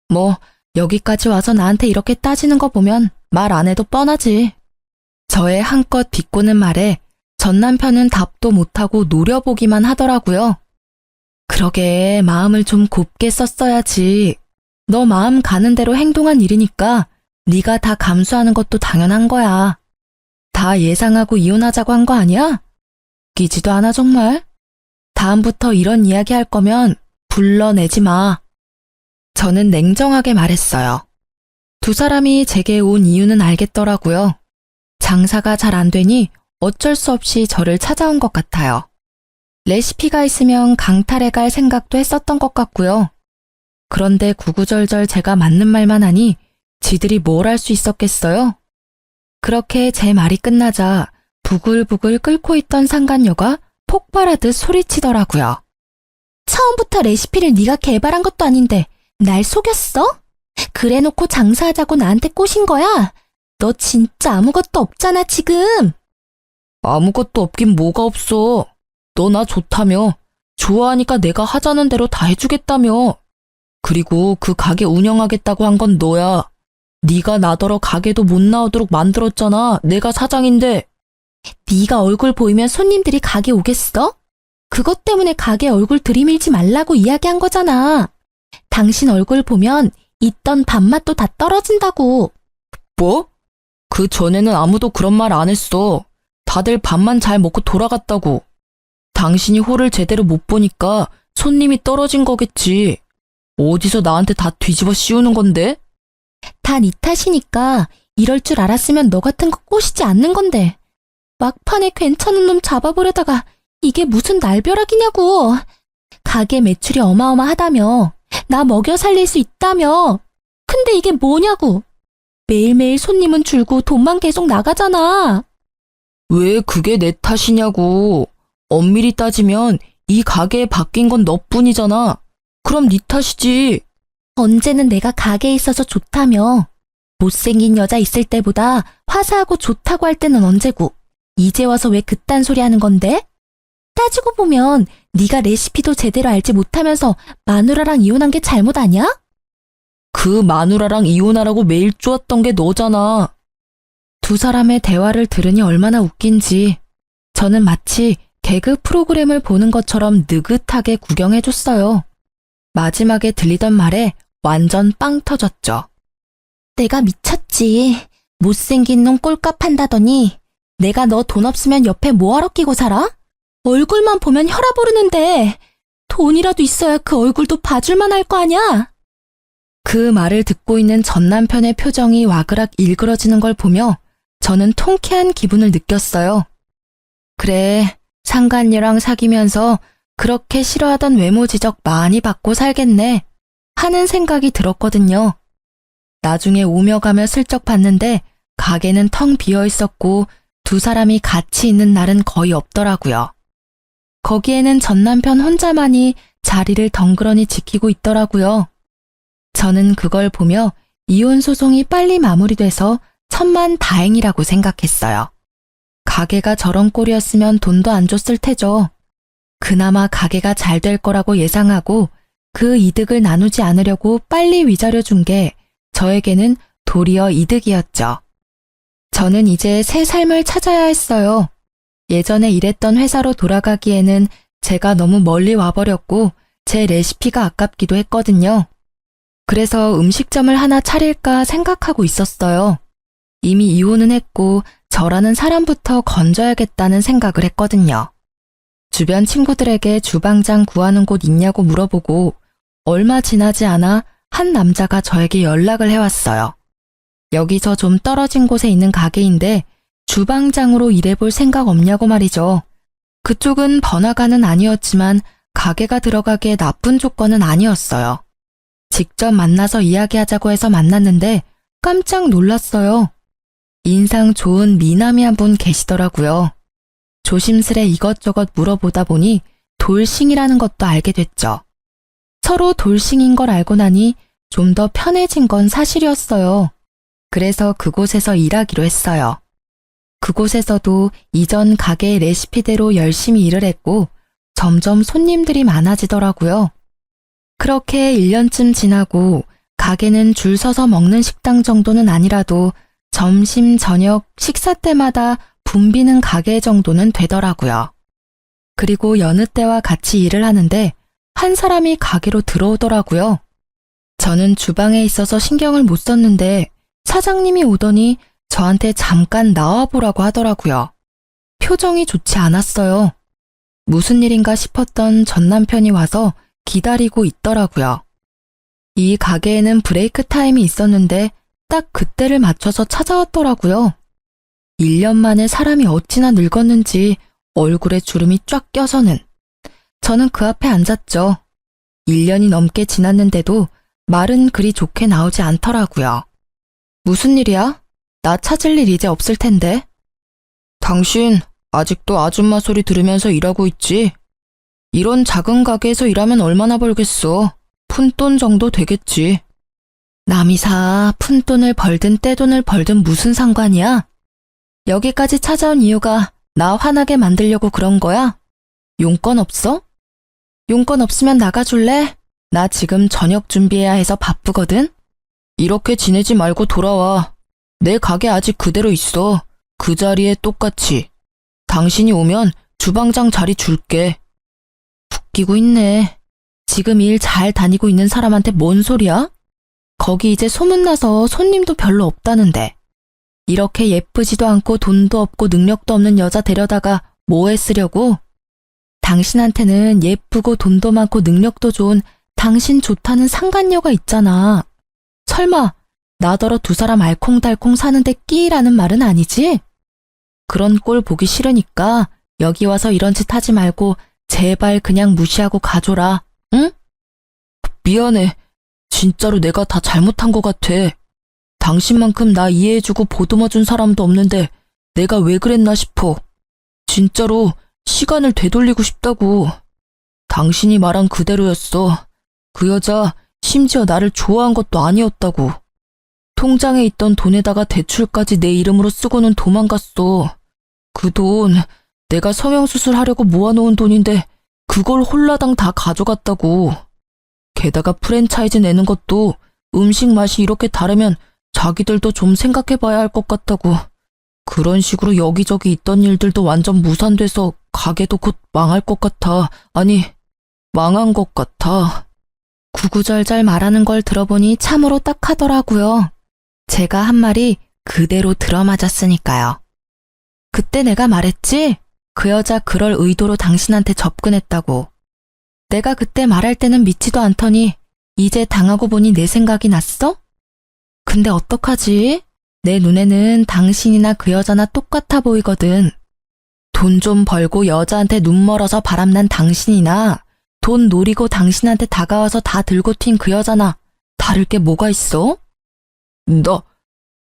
S1: 뭐 여기까지 와서 나한테 이렇게 따지는 거 보면 말 안 해도 뻔하지. 저의 한껏 비꼬는 말에 전 남편은 답도 못하고 노려보기만 하더라고요. 그러게 마음을 좀 곱게 썼어야지. 너 마음 가는 대로 행동한 일이니까 네가 다 감수하는 것도 당연한 거야. 다 예상하고 이혼하자고 한 거 아니야? 웃기지도 않아 정말. 다음부터 이런 이야기 할 거면 불러내지 마. 저는 냉정하게 말했어요. 두 사람이 제게 온 이유는 알겠더라고요. 장사가 잘 안 되니 어쩔 수 없이 저를 찾아온 것 같아요. 레시피가 있으면 강탈해 갈 생각도 했었던 것 같고요. 그런데 구구절절 제가 맞는 말만 하니 지들이 뭘 할 수 있었겠어요? 그렇게 제 말이 끝나자 부글부글 끓고 있던 상간녀가 폭발하듯 소리치더라고요. 처음부터 레시피를 네가 개발한 것도 아닌데 날 속였어? 그래놓고 장사하자고 나한테 꼬신 거야? 너 진짜 아무것도 없잖아 지금. 아무것도 없긴 뭐가 없어. 너 나 좋다며. 좋아하니까 내가 하자는 대로 다 해주겠다며. 그리고 그 가게 운영하겠다고 한 건 너야. 네가 나더러 가게도 못 나오도록 만들었잖아. 내가 사장인데. 네가 얼굴 보이면 손님들이 가게 오겠어? 그것 때문에 가게 얼굴 들이밀지 말라고 이야기한 거잖아. 당신 얼굴 보면 있던 밥맛도 다 떨어진다고. 뭐? 그 전에는 아무도 그런 말 안 했어. 다들 밥만 잘 먹고 돌아갔다고. 당신이 홀을 제대로 못 보니까 손님이 떨어진 거겠지. 어디서 나한테 다 뒤집어 씌우는 건데? 다 네 탓이니까 이럴 줄 알았으면 너 같은 거 꼬시지 않는 건데. 막판에 괜찮은 놈 잡아보려다가 이게 무슨 날벼락이냐고. 가게 매출이 어마어마하다며. 나 먹여 살릴 수 있다며. 근데 이게 뭐냐고. 매일매일 손님은 줄고 돈만 계속 나가잖아. 왜 그게 내 탓이냐고. 엄밀히 따지면 이 가게에 바뀐 건 너뿐이잖아. 그럼 네 탓이지. 언제는 내가 가게에 있어서 좋다며. 못생긴 여자 있을 때보다 화사하고 좋다고 할 때는 언제고. 이제 와서 왜 그딴 소리 하는 건데? 따지고 보면 네가 레시피도 제대로 알지 못하면서 마누라랑 이혼한 게 잘못 아니야? 그 마누라랑 이혼하라고 매일 쪼았던 게 너잖아. 두 사람의 대화를 들으니 얼마나 웃긴지 저는 마치 개그 프로그램을 보는 것처럼 느긋하게 구경해줬어요. 마지막에 들리던 말에 완전 빵 터졌죠. 내가 미쳤지. 못생긴 놈 꼴값 한다더니 내가 너 돈 없으면 옆에 뭐하러 끼고 살아? 얼굴만 보면 혈압 오르는데 돈이라도 있어야 그 얼굴도 봐줄만 할 거 아냐? 그 말을 듣고 있는 전 남편의 표정이 와그락 일그러지는 걸 보며 저는 통쾌한 기분을 느꼈어요. 그래, 상간녀랑 사귀면서 그렇게 싫어하던 외모 지적 많이 받고 살겠네 하는 생각이 들었거든요. 나중에 오며 가며 슬쩍 봤는데 가게는 텅 비어 있었고 두 사람이 같이 있는 날은 거의 없더라고요. 거기에는 전 남편 혼자만이 자리를 덩그러니 지키고 있더라고요. 저는 그걸 보며 이혼 소송이 빨리 마무리돼서 천만 다행이라고 생각했어요. 가게가 저런 꼴이었으면 돈도 안 줬을 테죠. 그나마 가게가 잘 될 거라고 예상하고 그 이득을 나누지 않으려고 빨리 위자료 준 게 저에게는 도리어 이득이었죠. 저는 이제 새 삶을 찾아야 했어요. 예전에 일했던 회사로 돌아가기에는 제가 너무 멀리 와버렸고 제 레시피가 아깝기도 했거든요. 그래서 음식점을 하나 차릴까 생각하고 있었어요. 이미 이혼은 했고 저라는 사람부터 건져야겠다는 생각을 했거든요. 주변 친구들에게 주방장 구하는 곳 있냐고 물어보고 얼마 지나지 않아 한 남자가 저에게 연락을 해왔어요. 여기서 좀 떨어진 곳에 있는 가게인데 주방장으로 일해볼 생각 없냐고 말이죠. 그쪽은 번화가는 아니었지만 가게가 들어가기에 나쁜 조건은 아니었어요. 직접 만나서 이야기하자고 해서 만났는데 깜짝 놀랐어요. 인상 좋은 미남이 한 분 계시더라고요. 조심스레 이것저것 물어보다 보니 돌싱이라는 것도 알게 됐죠. 서로 돌싱인 걸 알고 나니 좀 더 편해진 건 사실이었어요. 그래서 그곳에서 일하기로 했어요. 그곳에서도 이전 가게의 레시피대로 열심히 일을 했고 점점 손님들이 많아지더라고요. 그렇게 1년쯤 지나고 가게는 줄 서서 먹는 식당 정도는 아니라도 점심, 저녁, 식사 때마다 붐비는 가게 정도는 되더라고요. 그리고 여느 때와 같이 일을 하는데 한 사람이 가게로 들어오더라고요. 저는 주방에 있어서 신경을 못 썼는데 사장님이 오더니 저한테 잠깐 나와보라고 하더라고요. 표정이 좋지 않았어요. 무슨 일인가 싶었던 전 남편이 와서 기다리고 있더라고요. 이 가게에는 브레이크 타임이 있었는데 딱 그때를 맞춰서 찾아왔더라고요. 1년 만에 사람이 어찌나 늙었는지 얼굴에 주름이 쫙 껴서는. 저는 그 앞에 앉았죠. 1년이 넘게 지났는데도 말은 그리 좋게 나오지 않더라고요. 무슨 일이야? 나 찾을 일 이제 없을 텐데. 당신 아직도 아줌마 소리 들으면서 일하고 있지? 이런 작은 가게에서 일하면 얼마나 벌겠어? 푼돈 정도 되겠지. 남이사 푼돈을 벌든 떼돈을 벌든 무슨 상관이야? 여기까지 찾아온 이유가 나 화나게 만들려고 그런 거야? 용건 없어? 용건 없으면 나가줄래? 나 지금 저녁 준비해야 해서 바쁘거든? 이렇게 지내지 말고 돌아와. 내 가게 아직 그대로 있어. 그 자리에 똑같이. 당신이 오면 주방장 자리 줄게. 웃기고 있네. 지금 일 잘 다니고 있는 사람한테 뭔 소리야? 거기 이제 소문나서 손님도 별로 없다는데. 이렇게 예쁘지도 않고 돈도 없고 능력도 없는 여자 데려다가 뭐 했으려고? 당신한테는 예쁘고 돈도 많고 능력도 좋은 당신 좋다는 상간녀가 있잖아. 설마 나더러 두 사람 알콩달콩 사는데 끼라는 말은 아니지? 그런 꼴 보기 싫으니까 여기 와서 이런 짓 하지 말고 제발 그냥 무시하고 가줘라, 응? 미안해. 진짜로 내가 다 잘못한 것 같아. 당신만큼 나 이해해주고 보듬어준 사람도 없는데 내가 왜 그랬나 싶어. 진짜로 시간을 되돌리고 싶다고. 당신이 말한 그대로였어. 그 여자 심지어 나를 좋아한 것도 아니었다고. 통장에 있던 돈에다가 대출까지 내 이름으로 쓰고는 도망갔어. 그 돈 내가 성형수술 하려고 모아놓은 돈인데 그걸 홀라당 다 가져갔다고. 게다가 프랜차이즈 내는 것도 음식 맛이 이렇게 다르면 자기들도 좀 생각해봐야 할 것 같다고. 그런 식으로 여기저기 있던 일들도 완전 무산돼서 가게도 곧 망할 것 같아. 아니, 망한 것 같아. 구구절절 말하는 걸 들어보니 참으로 딱하더라고요. 제가 한 말이 그대로 들어맞았으니까요. 그때 내가 말했지? 그 여자 그럴 의도로 당신한테 접근했다고. 내가 그때 말할 때는 믿지도 않더니 이제 당하고 보니 내 생각이 났어? 근데 어떡하지? 내 눈에는 당신이나 그 여자나 똑같아 보이거든. 돈 좀 벌고 여자한테 눈 멀어서 바람난 당신이나 돈 노리고 당신한테 다가와서 다 들고 튄 그 여자나 다를 게 뭐가 있어?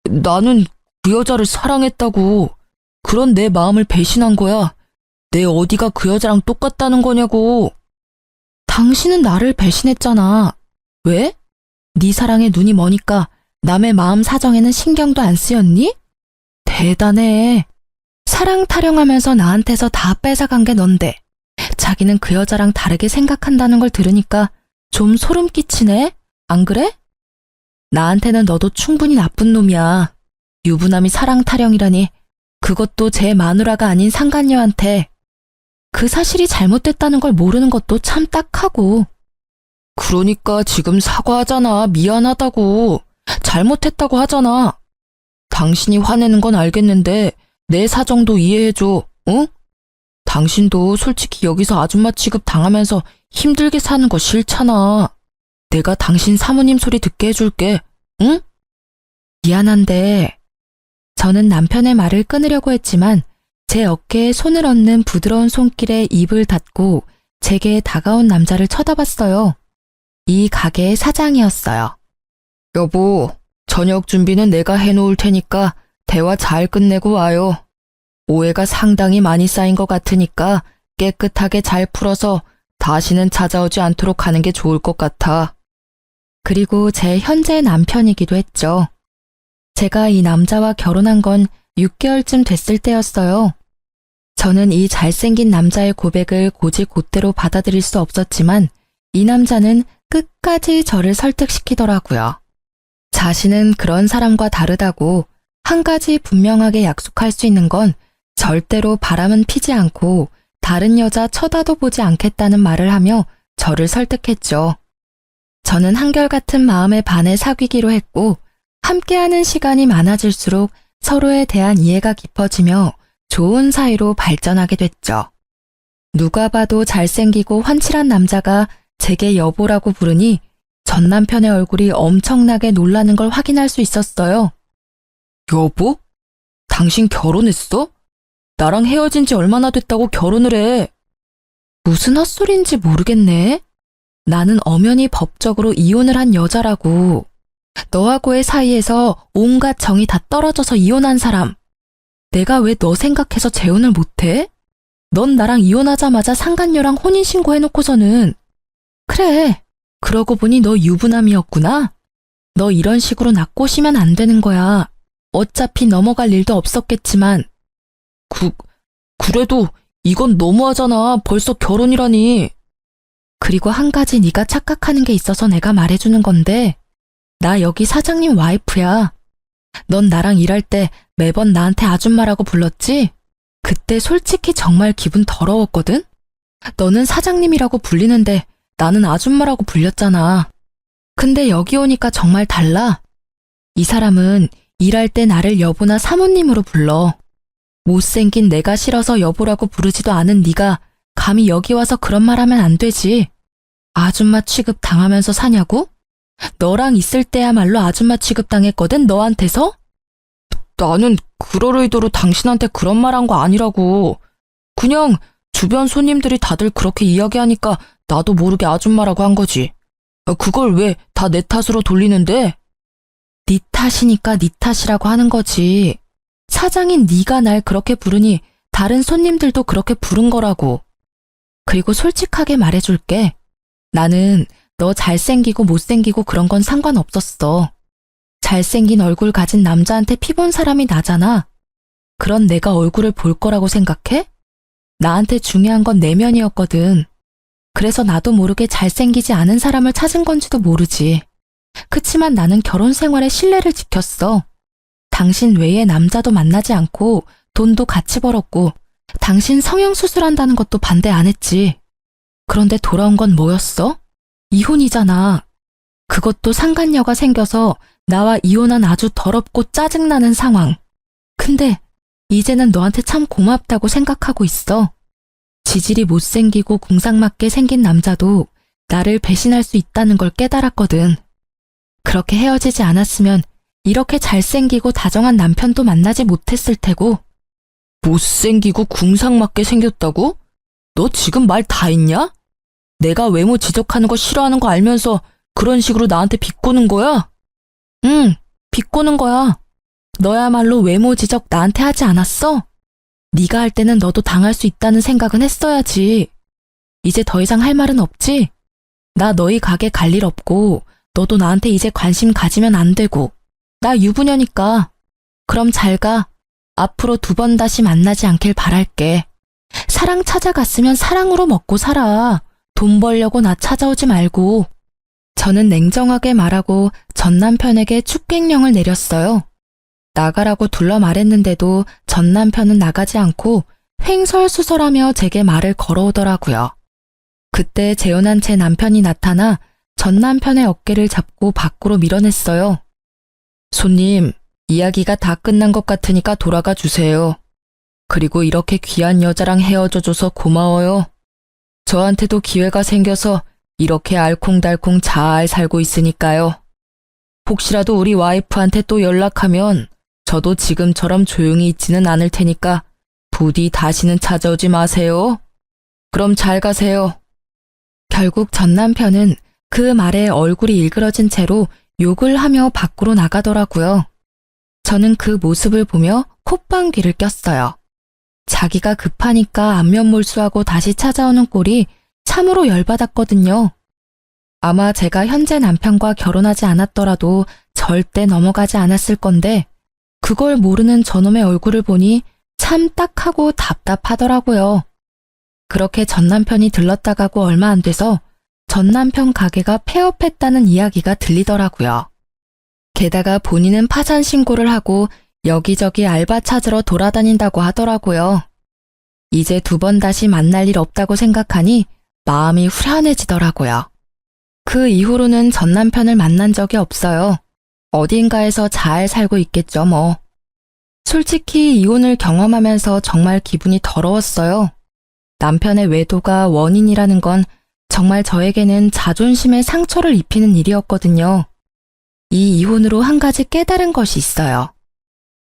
S2: 나는 그 여자를 사랑했다고. 그런 내 마음을 배신한 거야. 내 어디가 그 여자랑 똑같다는 거냐고.
S1: 당신은 나를 배신했잖아. 왜? 네 사랑에 눈이 머니까 남의 마음 사정에는 신경도 안 쓰였니? 대단해. 사랑 타령하면서 나한테서 다 뺏어간 게 넌데 자기는 그 여자랑 다르게 생각한다는 걸 들으니까 좀 소름 끼치네? 안 그래? 나한테는 너도 충분히 나쁜 놈이야. 유부남이 사랑 타령이라니. 그것도 제 마누라가 아닌 상간녀한테. 그 사실이 잘못됐다는 걸 모르는 것도 참 딱하고.
S2: 그러니까 지금 사과하잖아. 미안하다고. 잘못했다고 하잖아. 당신이 화내는 건 알겠는데 내 사정도 이해해줘. 응? 당신도 솔직히 여기서 아줌마 취급 당하면서 힘들게 사는 거 싫잖아. 내가 당신 사모님 소리 듣게 해줄게. 응?
S1: 미안한데 저는 남편의 말을 끊으려고 했지만 제 어깨에 손을 얹는 부드러운 손길에 입을 닫고 제게 다가온 남자를 쳐다봤어요. 이 가게의 사장이었어요.
S2: 여보, 저녁 준비는 내가 해놓을 테니까 대화 잘 끝내고 와요. 오해가 상당히 많이 쌓인 것 같으니까 깨끗하게 잘 풀어서 다시는 찾아오지 않도록 하는 게 좋을 것 같아.
S1: 그리고 제 현재 남편이기도 했죠. 제가 이 남자와 결혼한 건 6개월쯤 됐을 때였어요. 저는 이 잘생긴 남자의 고백을 곧이곧대로 받아들일 수 없었지만 이 남자는 끝까지 저를 설득시키더라고요. 자신은 그런 사람과 다르다고 한 가지 분명하게 약속할 수 있는 건 절대로 바람은 피지 않고 다른 여자 쳐다도 보지 않겠다는 말을 하며 저를 설득했죠. 저는 한결같은 마음에 반해 사귀기로 했고 함께하는 시간이 많아질수록 서로에 대한 이해가 깊어지며 좋은 사이로 발전하게 됐죠. 누가 봐도 잘생기고 환칠한 남자가 제게 여보라고 부르니 전 남편의 얼굴이 엄청나게 놀라는 걸 확인할 수 있었어요.
S2: 여보? 당신 결혼했어? 나랑 헤어진 지 얼마나 됐다고 결혼을 해?
S1: 무슨 헛소리인지 모르겠네. 나는 엄연히 법적으로 이혼을 한 여자라고. 너하고의 사이에서 온갖 정이 다 떨어져서 이혼한 사람. 내가 왜 너 생각해서 재혼을 못해? 넌 나랑 이혼하자마자 상간녀랑 혼인신고 해놓고서는. 그래, 그러고 보니 너 유부남이었구나. 너 이런 식으로 나 꼬시면 안 되는 거야. 어차피 넘어갈 일도 없었겠지만.
S2: 그래도 이건 너무하잖아. 벌써 결혼이라니.
S1: 그리고 한 가지 네가 착각하는 게 있어서 내가 말해주는 건데 나 여기 사장님 와이프야. 넌 나랑 일할 때 매번 나한테 아줌마라고 불렀지? 그때 솔직히 정말 기분 더러웠거든? 너는 사장님이라고 불리는데 나는 아줌마라고 불렸잖아. 근데 여기 오니까 정말 달라. 이 사람은 일할 때 나를 여보나 사모님으로 불러. 못생긴 내가 싫어서 여보라고 부르지도 않은 네가 감히 여기 와서 그런 말 하면 안 되지. 아줌마 취급 당하면서 사냐고? 너랑 있을 때야말로 아줌마 취급 당했거든, 너한테서?
S2: 나는 그럴 의도로 당신한테 그런 말 한 거 아니라고. 그냥 주변 손님들이 다들 그렇게 이야기하니까 나도 모르게 아줌마라고 한 거지. 그걸 왜 다 내 탓으로 돌리는데?
S1: 네 탓이니까 네 탓이라고 하는 거지. 사장인 네가 날 그렇게 부르니 다른 손님들도 그렇게 부른 거라고. 그리고 솔직하게 말해줄게. 나는 너 잘생기고 못생기고 그런 건 상관없었어. 잘생긴 얼굴 가진 남자한테 피본 사람이 나잖아. 그런 내가 얼굴을 볼 거라고 생각해? 나한테 중요한 건 내면이었거든. 그래서 나도 모르게 잘생기지 않은 사람을 찾은 건지도 모르지. 그치만 나는 결혼 생활에 신뢰를 지켰어. 당신 외에 남자도 만나지 않고 돈도 같이 벌었고 당신 성형수술한다는 것도 반대 안 했지. 그런데 돌아온 건 뭐였어? 이혼이잖아. 그것도 상간녀가 생겨서 나와 이혼한 아주 더럽고 짜증나는 상황. 근데 이제는 너한테 참 고맙다고 생각하고 있어. 지질이 못생기고 궁상맞게 생긴 남자도 나를 배신할 수 있다는 걸 깨달았거든. 그렇게 헤어지지 않았으면 이렇게 잘생기고 다정한 남편도 만나지 못했을 테고.
S2: 못생기고 궁상맞게 생겼다고? 너 지금 말 다 했냐? 내가 외모 지적하는 거 싫어하는 거 알면서 그런 식으로 나한테 비꼬는 거야?
S1: 응,
S2: 비꼬는 거야. 너야말로 외모 지적 나한테 하지 않았어? 네가 할 때는 너도 당할 수 있다는 생각은 했어야지. 이제 더 이상 할 말은 없지? 나 너희 가게 갈 일 없고 너도 나한테 이제 관심 가지면 안 되고 나 유부녀니까. 그럼 잘 가. 앞으로 2번 다시 만나지 않길 바랄게. 사랑 찾아갔으면 사랑으로 먹고 살아. 돈 벌려고 나 찾아오지 말고. 저는 냉정하게 말하고 전 남편에게 축객령을 내렸어요. 나가라고 둘러 말했는데도 전 남편은 나가지 않고 횡설수설하며 제게 말을 걸어오더라고요. 그때 재혼한 제 남편이 나타나 전 남편의 어깨를 잡고 밖으로 밀어냈어요. 손님, 이야기가 다 끝난 것 같으니까 돌아가 주세요. 그리고 이렇게 귀한 여자랑 헤어져줘서 고마워요. 저한테도 기회가 생겨서 이렇게 알콩달콩 잘 살고 있으니까요. 혹시라도 우리 와이프한테 또 연락하면 저도 지금처럼 조용히 있지는 않을 테니까 부디 다시는 찾아오지 마세요. 그럼 잘 가세요. 결국 전 남편은 그 말에 얼굴이 일그러진 채로 욕을 하며 밖으로 나가더라고요. 저는 그 모습을 보며 콧방귀를 꼈어요. 자기가 급하니까 안면몰수하고 다시 찾아오는 꼴이 참으로 열받았거든요. 아마 제가 현재 남편과 결혼하지 않았더라도 절대 넘어가지 않았을 건데 그걸 모르는 저놈의 얼굴을 보니 참 딱하고 답답하더라고요. 그렇게 전 남편이 들렀다 가고 얼마 안 돼서 전 남편 가게가 폐업했다는 이야기가 들리더라고요. 게다가 본인은 파산 신고를 하고 여기저기 알바 찾으러 돌아다닌다고 하더라고요. 이제 2번 다시 만날 일 없다고 생각하니 마음이 후련해지더라고요. 그 이후로는 전 남편을 만난 적이 없어요. 어딘가에서 잘 살고 있겠죠 뭐. 솔직히 이혼을 경험하면서 정말 기분이 더러웠어요. 남편의 외도가 원인이라는 건 정말 저에게는 자존심에 상처를 입히는 일이었거든요. 이 이혼으로 한 가지 깨달은 것이 있어요.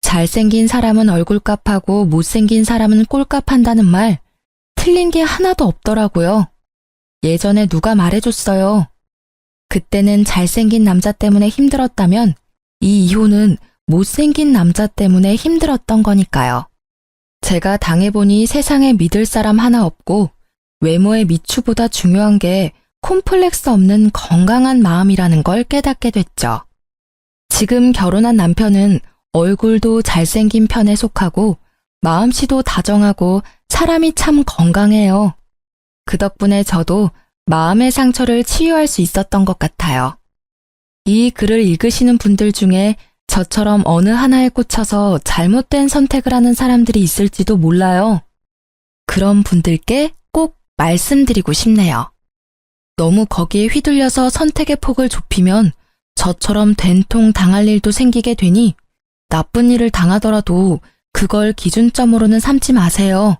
S2: 잘생긴 사람은 얼굴값하고 못생긴 사람은 꼴값한다는 말, 틀린 게 하나도 없더라고요. 예전에 누가 말해줬어요. 그때는 잘생긴 남자 때문에 힘들었다면 이 이혼은 못생긴 남자 때문에 힘들었던 거니까요. 제가 당해보니 세상에 믿을 사람 하나 없고 외모의 미추보다 중요한 게 콤플렉스 없는 건강한 마음이라는 걸 깨닫게 됐죠. 지금 결혼한 남편은 얼굴도 잘생긴 편에 속하고 마음씨도 다정하고 사람이 참 건강해요. 그 덕분에 저도 마음의 상처를 치유할 수 있었던 것 같아요. 이 글을 읽으시는 분들 중에 저처럼 어느 하나에 꽂혀서 잘못된 선택을 하는 사람들이 있을지도 몰라요. 그런 분들께 꼭 말씀드리고 싶네요. 너무 거기에 휘둘려서 선택의 폭을 좁히면 저처럼 된통 당할 일도 생기게 되니 나쁜 일을 당하더라도 그걸 기준점으로는 삼지 마세요.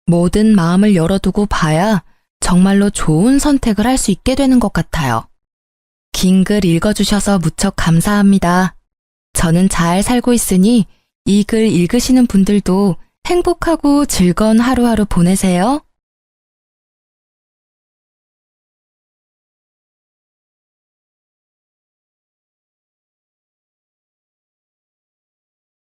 S2: 모든 마음을 열어두고 봐야 정말로 좋은 선택을 할 수 있게 되는 것 같아요. 긴 글 읽어주셔서 무척 감사합니다. 저는 잘 살고 있으니 이 글 읽으시는 분들도 행복하고 즐거운 하루하루 보내세요.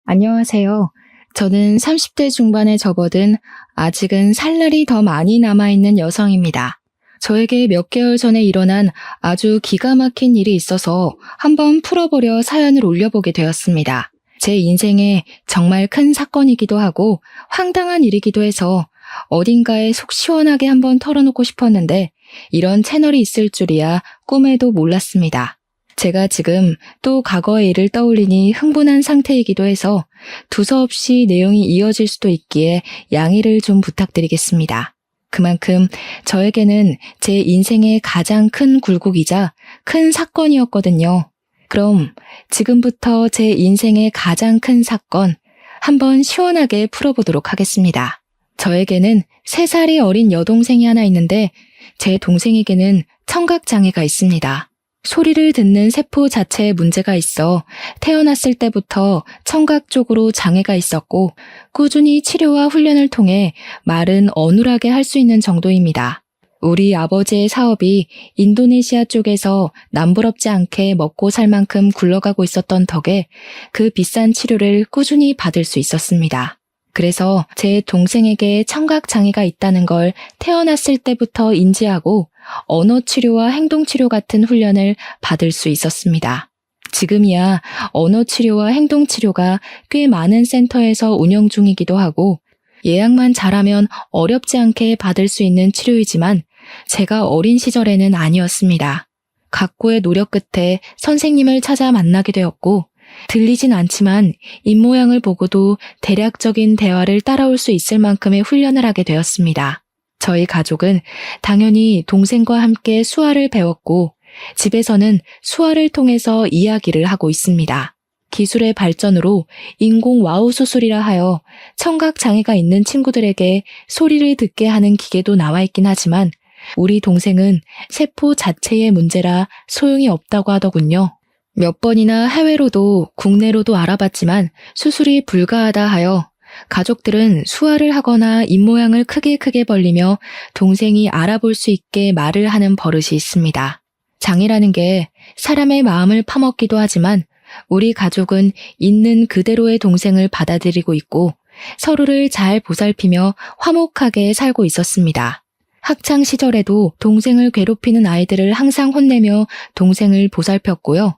S1: 안녕하세요. 저는 30대 중반에 접어든 아직은 살 날이 더 많이 남아있는 여성입니다. 저에게 몇 개월 전에 일어난 아주 기가 막힌 일이 있어서 한번 풀어보려 사연을 올려보게 되었습니다. 제 인생에 정말 큰 사건이기도 하고 황당한 일이기도 해서 어딘가에 속 시원하게 한번 털어놓고 싶었는데 이런 채널이 있을 줄이야 꿈에도 몰랐습니다. 제가 지금 또 과거의 일을 떠올리니 흥분한 상태이기도 해서 두서없이 내용이 이어질 수도 있기에 양해를 좀 부탁드리겠습니다. 그만큼 저에게는 제 인생의 가장 큰 굴곡이자 큰 사건이었거든요. 그럼 지금부터 제 인생의 가장 큰 사건 한번 시원하게 풀어보도록 하겠습니다. 저에게는 3살이 어린 여동생이 하나 있는데 제 동생에게는 청각장애가 있습니다. 소리를 듣는 세포 자체에 문제가 있어 태어났을 때부터 청각 쪽으로 장애가 있었고 꾸준히 치료와 훈련을 통해 말은 어눌하게 할 수 있는 정도입니다. 우리 아버지의 사업이 인도네시아 쪽에서 남부럽지 않게 먹고 살 만큼 굴러가고 있었던 덕에 그 비싼 치료를 꾸준히 받을 수 있었습니다. 그래서 제 동생에게 청각장애가 있다는 걸 태어났을 때부터 인지하고 언어치료와 행동치료 같은 훈련을 받을 수 있었습니다. 지금이야 언어치료와 행동치료가 꽤 많은 센터에서 운영 중이기도 하고 예약만 잘하면 어렵지 않게 받을 수 있는 치료이지만 제가 어린 시절에는 아니었습니다. 각고의 노력 끝에 선생님을 찾아 만나게 되었고 들리진 않지만 입모양을 보고도 대략적인 대화를 따라올 수 있을 만큼의 훈련을 하게 되었습니다. 저희 가족은 당연히 동생과 함께 수화를 배웠고 집에서는 수화를 통해서 이야기를 하고 있습니다. 기술의 발전으로 인공 와우 수술이라 하여 청각 장애가 있는 친구들에게 소리를 듣게 하는 기계도 나와 있긴 하지만 우리 동생은 세포 자체의 문제라 소용이 없다고 하더군요. 몇 번이나 해외로도 국내로도 알아봤지만 수술이 불가하다 하여 가족들은 수화를 하거나 입모양을 크게 벌리며 동생이 알아볼 수 있게 말을 하는 버릇이 있습니다. 장애라는 게 사람의 마음을 파먹기도 하지만 우리 가족은 있는 그대로의 동생을 받아들이고 있고 서로를 잘 보살피며 화목하게 살고 있었습니다. 학창 시절에도 동생을 괴롭히는 아이들을 항상 혼내며 동생을 보살폈고요.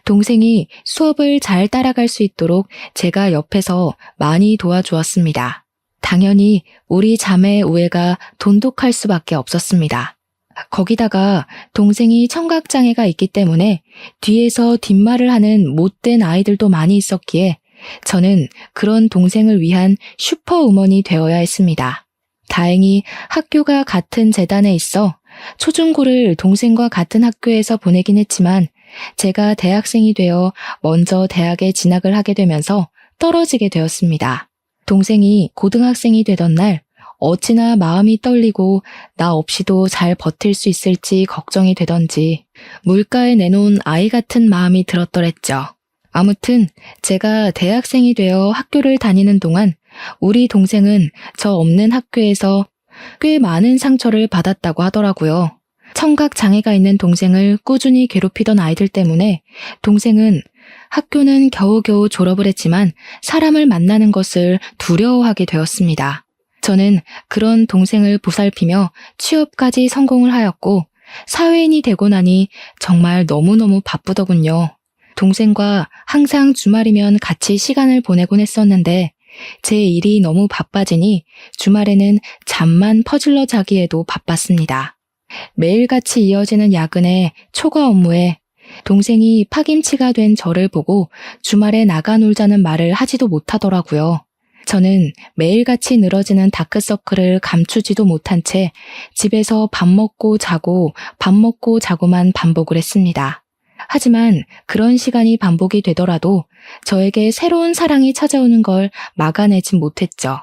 S1: 동생이 수업을 잘 따라갈 수 있도록 제가 옆에서 많이 도와주었습니다. 당연히 우리 자매의 우애가 돈독할 수밖에 없었습니다. 거기다가 동생이 청각장애가 있기 때문에 뒤에서 뒷말을 하는 못된 아이들도 많이 있었기에 저는 그런 동생을 위한 슈퍼우먼이 되어야 했습니다. 다행히 학교가 같은 재단에 있어 초중고를 동생과 같은 학교에서 보내긴 했지만 제가 대학생이 되어 먼저 대학에 진학을 하게 되면서 떨어지게 되었습니다. 동생이 고등학생이 되던 날 어찌나 마음이 떨리고 나 없이도 잘 버틸 수 있을지 걱정이 되던지 물가에 내놓은 아이 같은 마음이 들었더랬죠. 아무튼 제가 대학생이 되어 학교를 다니는 동안 우리 동생은 저 없는 학교에서 꽤 많은 상처를 받았다고 하더라고요. 청각 장애가 있는 동생을 꾸준히 괴롭히던 아이들 때문에 동생은 학교는 겨우겨우 졸업을 했지만 사람을 만나는 것을 두려워하게 되었습니다. 저는 그런 동생을 보살피며 취업까지 성공을 하였고 사회인이 되고 나니 정말 너무너무 바쁘더군요. 동생과 항상 주말이면 같이 시간을 보내곤 했었는데 제 일이 너무 바빠지니 주말에는 잠만 퍼질러 자기에도 바빴습니다. 매일같이 이어지는 야근에 초과 업무에 동생이 파김치가 된 저를 보고 주말에 나가 놀자는 말을 하지도 못하더라고요. 저는 매일같이 늘어지는 다크서클을 감추지도 못한 채 집에서 밥 먹고 자고만 반복을 했습니다. 하지만 그런 시간이 반복이 되더라도 저에게 새로운 사랑이 찾아오는 걸 막아내진 못했죠.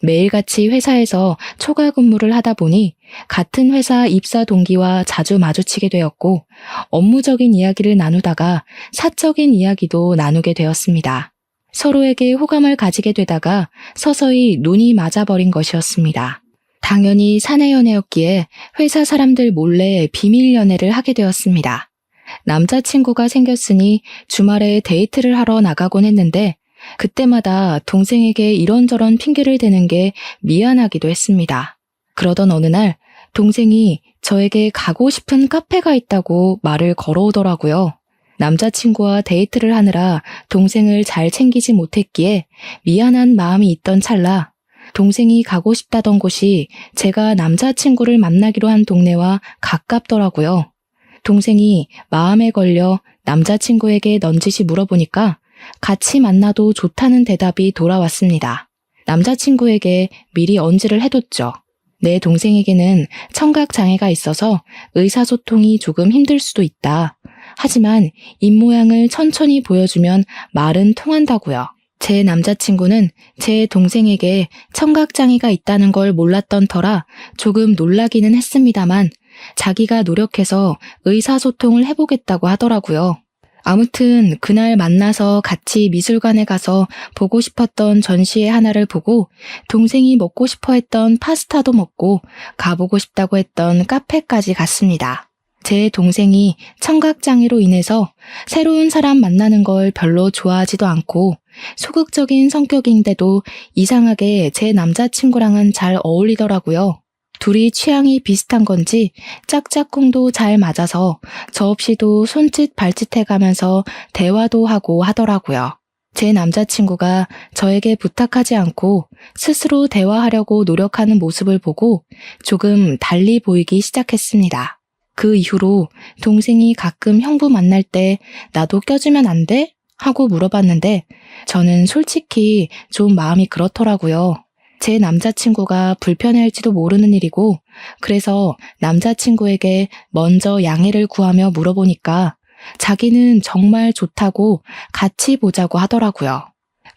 S1: 매일같이 회사에서 초과 근무를 하다 보니 같은 회사 입사 동기와 자주 마주치게 되었고 업무적인 이야기를 나누다가 사적인 이야기도 나누게 되었습니다. 서로에게 호감을 가지게 되다가 서서히 눈이 맞아버린 것이었습니다. 당연히 사내연애였기에 회사 사람들 몰래 비밀 연애를 하게 되었습니다. 남자친구가 생겼으니 주말에 데이트를 하러 나가곤 했는데 그때마다 동생에게 이런저런 핑계를 대는 게 미안하기도 했습니다. 그러던 어느 날 동생이 저에게 가고 싶은 카페가 있다고 말을 걸어오더라고요. 남자친구와 데이트를 하느라 동생을 잘 챙기지 못했기에 미안한 마음이 있던 찰나 동생이 가고 싶다던 곳이 제가 남자친구를 만나기로 한 동네와 가깝더라고요. 동생이 마음에 걸려 남자친구에게 넌지시 물어보니까 같이 만나도 좋다는 대답이 돌아왔습니다. 남자친구에게 미리 언지를 해뒀죠. 내 동생에게는 청각장애가 있어서 의사소통이 조금 힘들 수도 있다. 하지만 입모양을 천천히 보여주면 말은 통한다고요. 제 남자친구는 제 동생에게 청각장애가 있다는 걸 몰랐던 터라 조금 놀라기는 했습니다만 자기가 노력해서 의사소통을 해보겠다고 하더라고요. 아무튼 그날 만나서 같이 미술관에 가서 보고 싶었던 전시회 하나를 보고 동생이 먹고 싶어 했던 파스타도 먹고 가보고 싶다고 했던 카페까지 갔습니다. 제 동생이 청각장애로 인해서 새로운 사람 만나는 걸 별로 좋아하지도 않고 소극적인 성격인데도 이상하게 제 남자친구랑은 잘 어울리더라고요. 둘이 취향이 비슷한 건지 짝짝꿍도 잘 맞아서 저 없이도 손짓 발짓 해가면서 대화도 하고 하더라고요. 제 남자친구가 저에게 부탁하지 않고 스스로 대화하려고 노력하는 모습을 보고 조금 달리 보이기 시작했습니다. 그 이후로 동생이 가끔 형부 만날 때 나도 껴주면 안 돼? 하고 물어봤는데 저는 솔직히 좀 마음이 그렇더라고요. 제 남자친구가 불편해할지도 모르는 일이고 그래서 남자친구에게 먼저 양해를 구하며 물어보니까 자기는 정말 좋다고 같이 보자고 하더라고요.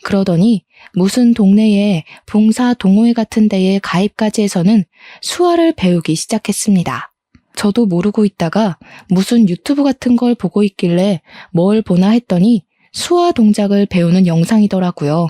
S1: 그러더니 무슨 동네에 봉사 동호회 같은 데에 가입까지 해서는 수화를 배우기 시작했습니다. 저도 모르고 있다가 무슨 유튜브 같은 걸 보고 있길래 뭘 보나 했더니 수화 동작을 배우는 영상이더라고요.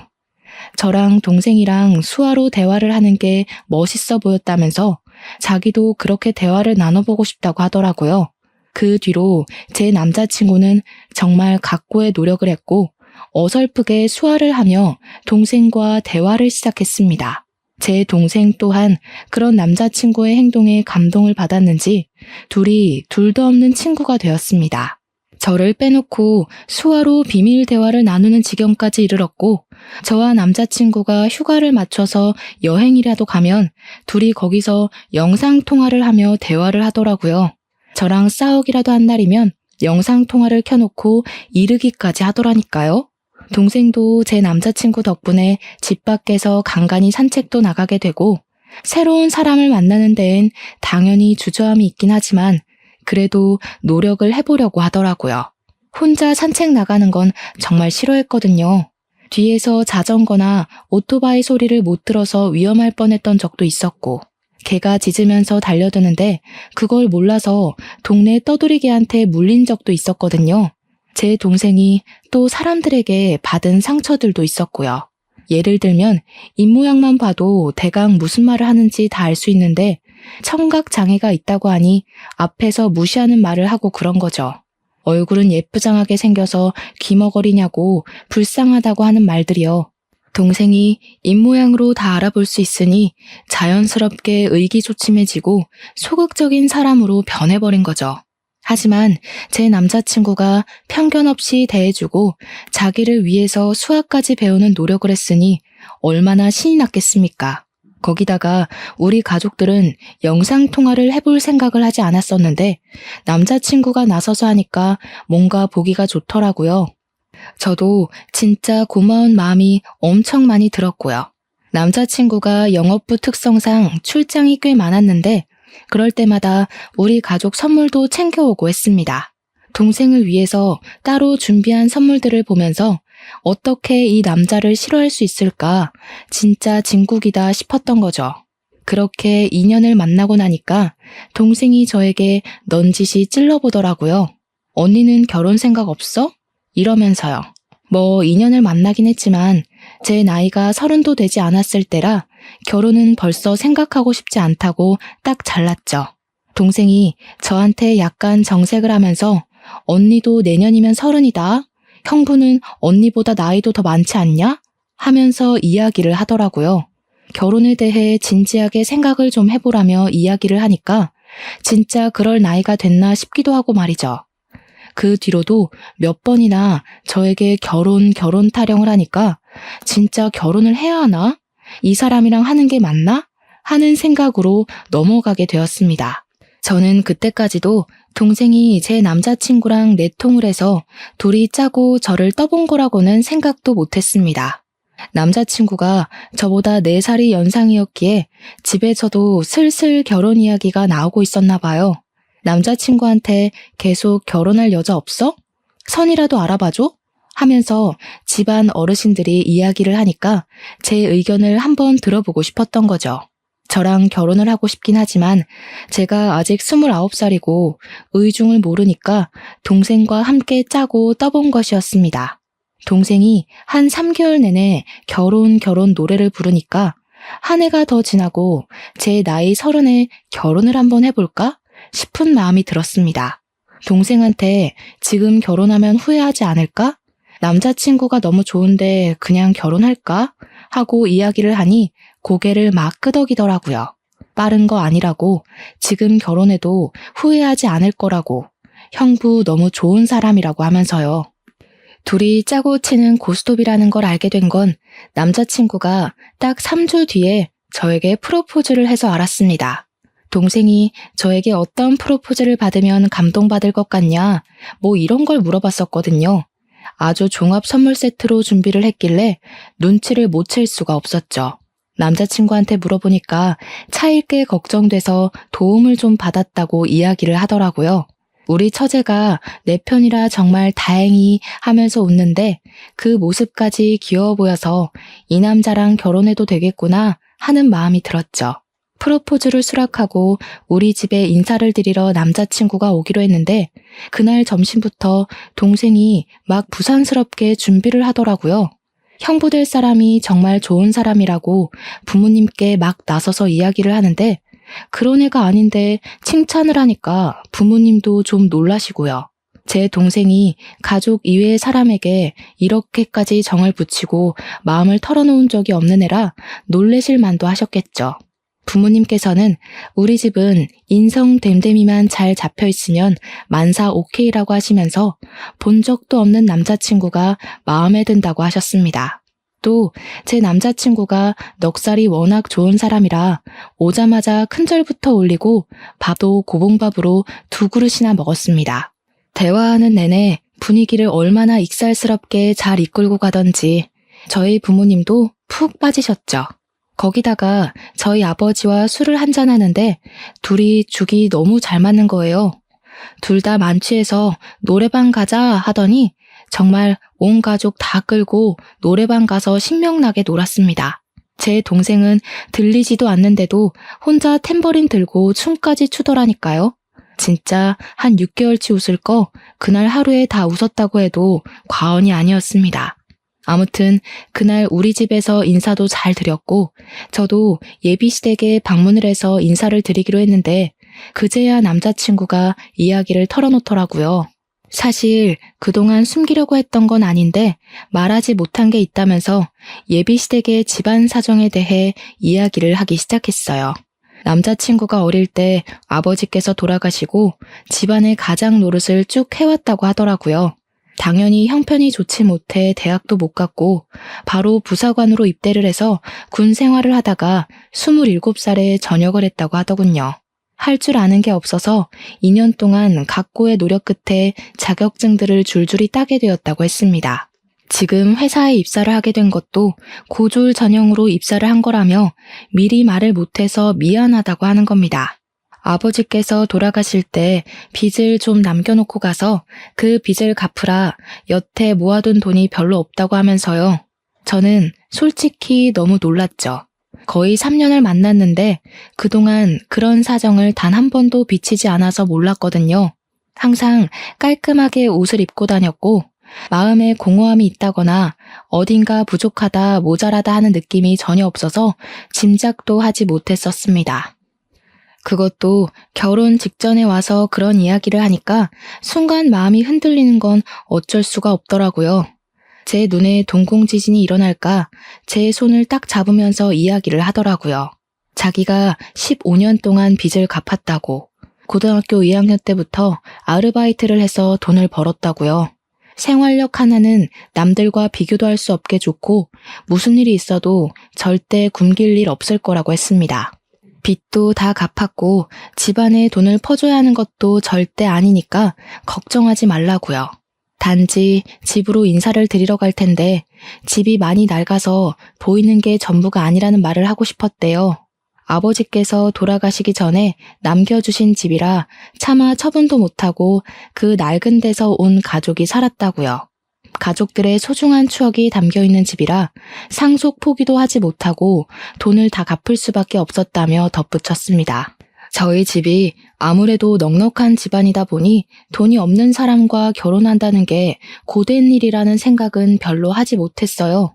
S1: 저랑 동생이랑 수화로 대화를 하는 게 멋있어 보였다면서 자기도 그렇게 대화를 나눠보고 싶다고 하더라고요. 그 뒤로 제 남자친구는 정말 각고의 노력을 했고 어설프게 수화를 하며 동생과 대화를 시작했습니다. 제 동생 또한 그런 남자친구의 행동에 감동을 받았는지 둘이 둘도 없는 친구가 되었습니다. 저를 빼놓고 수화로 비밀 대화를 나누는 지경까지 이르렀고 저와 남자친구가 휴가를 맞춰서 여행이라도 가면 둘이 거기서 영상통화를 하며 대화를 하더라고요. 저랑 싸우기라도 한 날이면 영상통화를 켜놓고 이르기까지 하더라니까요. 동생도 제 남자친구 덕분에 집 밖에서 간간히 산책도 나가게 되고 새로운 사람을 만나는 데엔 당연히 주저함이 있긴 하지만 그래도 노력을 해보려고 하더라고요. 혼자 산책 나가는 건 정말 싫어했거든요. 뒤에서 자전거나 오토바이 소리를 못 들어서 위험할 뻔했던 적도 있었고 개가 짖으면서 달려드는데 그걸 몰라서 동네 떠돌이개한테 물린 적도 있었거든요. 제 동생이 또 사람들에게 받은 상처들도 있었고요. 예를 들면 입모양만 봐도 대강 무슨 말을 하는지 다 알 수 있는데 청각장애가 있다고 하니 앞에서 무시하는 말을 하고 그런 거죠. 얼굴은 예쁘장하게 생겨서 귀머거리냐고 불쌍하다고 하는 말들이요. 동생이 입모양으로 다 알아볼 수 있으니 자연스럽게 의기소침해지고 소극적인 사람으로 변해버린 거죠. 하지만 제 남자친구가 편견 없이 대해주고 자기를 위해서 수학까지 배우는 노력을 했으니 얼마나 신이 났겠습니까? 거기다가 우리 가족들은 영상통화를 해볼 생각을 하지 않았었는데 남자친구가 나서서 하니까 뭔가 보기가 좋더라고요. 저도 진짜 고마운 마음이 엄청 많이 들었고요. 남자친구가 영업부 특성상 출장이 꽤 많았는데 그럴 때마다 우리 가족 선물도 챙겨오고 했습니다. 동생을 위해서 따로 준비한 선물들을 보면서 어떻게 이 남자를 싫어할 수 있을까 진짜 진국이다 싶었던 거죠. 그렇게 2년을 만나고 나니까 동생이 저에게 넌지시 찔러보더라고요. 언니는 결혼 생각 없어? 이러면서요. 뭐 2년을 만나긴 했지만 제 나이가 30도 되지 않았을 때라 결혼은 벌써 생각하고 싶지 않다고 딱 잘랐죠. 동생이 저한테 약간 정색을 하면서 언니도 내년이면 30이다. 형부는 언니보다 나이도 더 많지 않냐? 하면서 이야기를 하더라고요. 결혼에 대해 진지하게 생각을 좀 해보라며 이야기를 하니까 진짜 그럴 나이가 됐나 싶기도 하고 말이죠. 그 뒤로도 몇 번이나 저에게 결혼 타령을 하니까 진짜 결혼을 해야 하나? 이 사람이랑 하는 게 맞나? 하는 생각으로 넘어가게 되었습니다. 저는 그때까지도 동생이 제 남자친구랑 내통을 해서 둘이 짜고 저를 떠본 거라고는 생각도 못했습니다. 남자친구가 저보다 4살이 연상이었기에 집에서도 슬슬 결혼 이야기가 나오고 있었나 봐요. 남자친구한테 계속 결혼할 여자 없어? 선이라도 알아봐줘? 하면서 집안 어르신들이 이야기를 하니까 제 의견을 한번 들어보고 싶었던 거죠. 저랑 결혼을 하고 싶긴 하지만 제가 아직 29살이고 의중을 모르니까 동생과 함께 짜고 떠본 것이었습니다. 동생이 한 3개월 내내 결혼 노래를 부르니까 한 해가 더 지나고 제 나이 30에 결혼을 한번 해볼까 싶은 마음이 들었습니다. 동생한테 지금 결혼하면 후회하지 않을까? 남자친구가 너무 좋은데 그냥 결혼할까? 하고 이야기를 하니 고개를 막 끄덕이더라고요. 빠른 거 아니라고, 지금 결혼해도 후회하지 않을 거라고, 형부 너무 좋은 사람이라고 하면서요. 둘이 짜고 치는 고스톱이라는 걸 알게 된 건 남자친구가 딱 3주 뒤에 저에게 프로포즈를 해서 알았습니다. 동생이 저에게 어떤 프로포즈를 받으면 감동받을 것 같냐, 뭐 이런 걸 물어봤었거든요. 아주 종합 선물 세트로 준비를 했길래 눈치를 못 챌 수가 없었죠. 남자친구한테 물어보니까 차일게 걱정돼서 도움을 좀 받았다고 이야기를 하더라고요. 우리 처제가 내 편이라 정말 다행히 하면서 웃는데 그 모습까지 귀여워 보여서 이 남자랑 결혼해도 되겠구나 하는 마음이 들었죠. 프로포즈를 수락하고 우리 집에 인사를 드리러 남자친구가 오기로 했는데 그날 점심부터 동생이 막 부산스럽게 준비를 하더라고요. 형부 될 사람이 정말 좋은 사람이라고 부모님께 막 나서서 이야기를 하는데 그런 애가 아닌데 칭찬을 하니까 부모님도 좀 놀라시고요. 제 동생이 가족 이외의 사람에게 이렇게까지 정을 붙이고 마음을 털어놓은 적이 없는 애라 놀라실 만도 하셨겠죠. 부모님께서는 우리 집은 인성됨됨이만 잘 잡혀있으면 만사 오케이라고 하시면서 본 적도 없는 남자친구가 마음에 든다고 하셨습니다. 또 제 남자친구가 넉살이 워낙 좋은 사람이라 오자마자 큰절부터 올리고 밥도 고봉밥으로 2그릇이나 먹었습니다. 대화하는 내내 분위기를 얼마나 익살스럽게 잘 이끌고 가던지 저희 부모님도 푹 빠지셨죠. 거기다가 저희 아버지와 술을 한잔하는데 둘이 죽이 너무 잘 맞는 거예요. 둘 다 만취해서 노래방 가자 하더니 정말 온 가족 다 끌고 노래방 가서 신명나게 놀았습니다. 제 동생은 들리지도 않는데도 혼자 탬버린 들고 춤까지 추더라니까요. 진짜 한 6개월치 웃을 거 그날 하루에 다 웃었다고 해도 과언이 아니었습니다. 아무튼 그날 우리 집에서 인사도 잘 드렸고 저도 예비시댁에 방문을 해서 인사를 드리기로 했는데 그제야 남자친구가 이야기를 털어놓더라고요. 사실 그동안 숨기려고 했던 건 아닌데 말하지 못한 게 있다면서 예비시댁의 집안 사정에 대해 이야기를 하기 시작했어요. 남자친구가 어릴 때 아버지께서 돌아가시고 집안의 가장 노릇을 쭉 해왔다고 하더라고요. 당연히 형편이 좋지 못해 대학도 못 갔고 바로 부사관으로 입대를 해서 군 생활을 하다가 27살에 전역을 했다고 하더군요. 할 줄 아는 게 없어서 2년 동안 각고의 노력 끝에 자격증들을 줄줄이 따게 되었다고 했습니다. 지금 회사에 입사를 하게 된 것도 고졸 전형으로 입사를 한 거라며 미리 말을 못해서 미안하다고 하는 겁니다. 아버지께서 돌아가실 때 빚을 좀 남겨놓고 가서 그 빚을 갚으라 여태 모아둔 돈이 별로 없다고 하면서요. 저는 솔직히 너무 놀랐죠. 거의 3년을 만났는데 그동안 그런 사정을 단 한 번도 비치지 않아서 몰랐거든요. 항상 깔끔하게 옷을 입고 다녔고 마음에 공허함이 있다거나 어딘가 부족하다, 모자라다 하는 느낌이 전혀 없어서 짐작도 하지 못했었습니다. 그것도 결혼 직전에 와서 그런 이야기를 하니까 순간 마음이 흔들리는 건 어쩔 수가 없더라고요. 제 눈에 동공지진이 일어날까 제 손을 딱 잡으면서 이야기를 하더라고요. 자기가 15년 동안 빚을 갚았다고, 고등학교 2학년 때부터 아르바이트를 해서 돈을 벌었다고요. 생활력 하나는 남들과 비교도 할 수 없게 좋고 무슨 일이 있어도 절대 굶길 일 없을 거라고 했습니다. 빚도 다 갚았고 집안에 돈을 퍼줘야 하는 것도 절대 아니니까 걱정하지 말라고요. 단지 집으로 인사를 드리러 갈 텐데 집이 많이 낡아서 보이는 게 전부가 아니라는 말을 하고 싶었대요. 아버지께서 돌아가시기 전에 남겨주신 집이라 차마 처분도 못하고 그 낡은 데서 온 가족이 살았다고요. 가족들의 소중한 추억이 담겨 있는 집이라 상속 포기도 하지 못하고 돈을 다 갚을 수밖에 없었다며 덧붙였습니다. 저희 집이 아무래도 넉넉한 집안이다 보니 돈이 없는 사람과 결혼한다는 게 고된 일이라는 생각은 별로 하지 못했어요.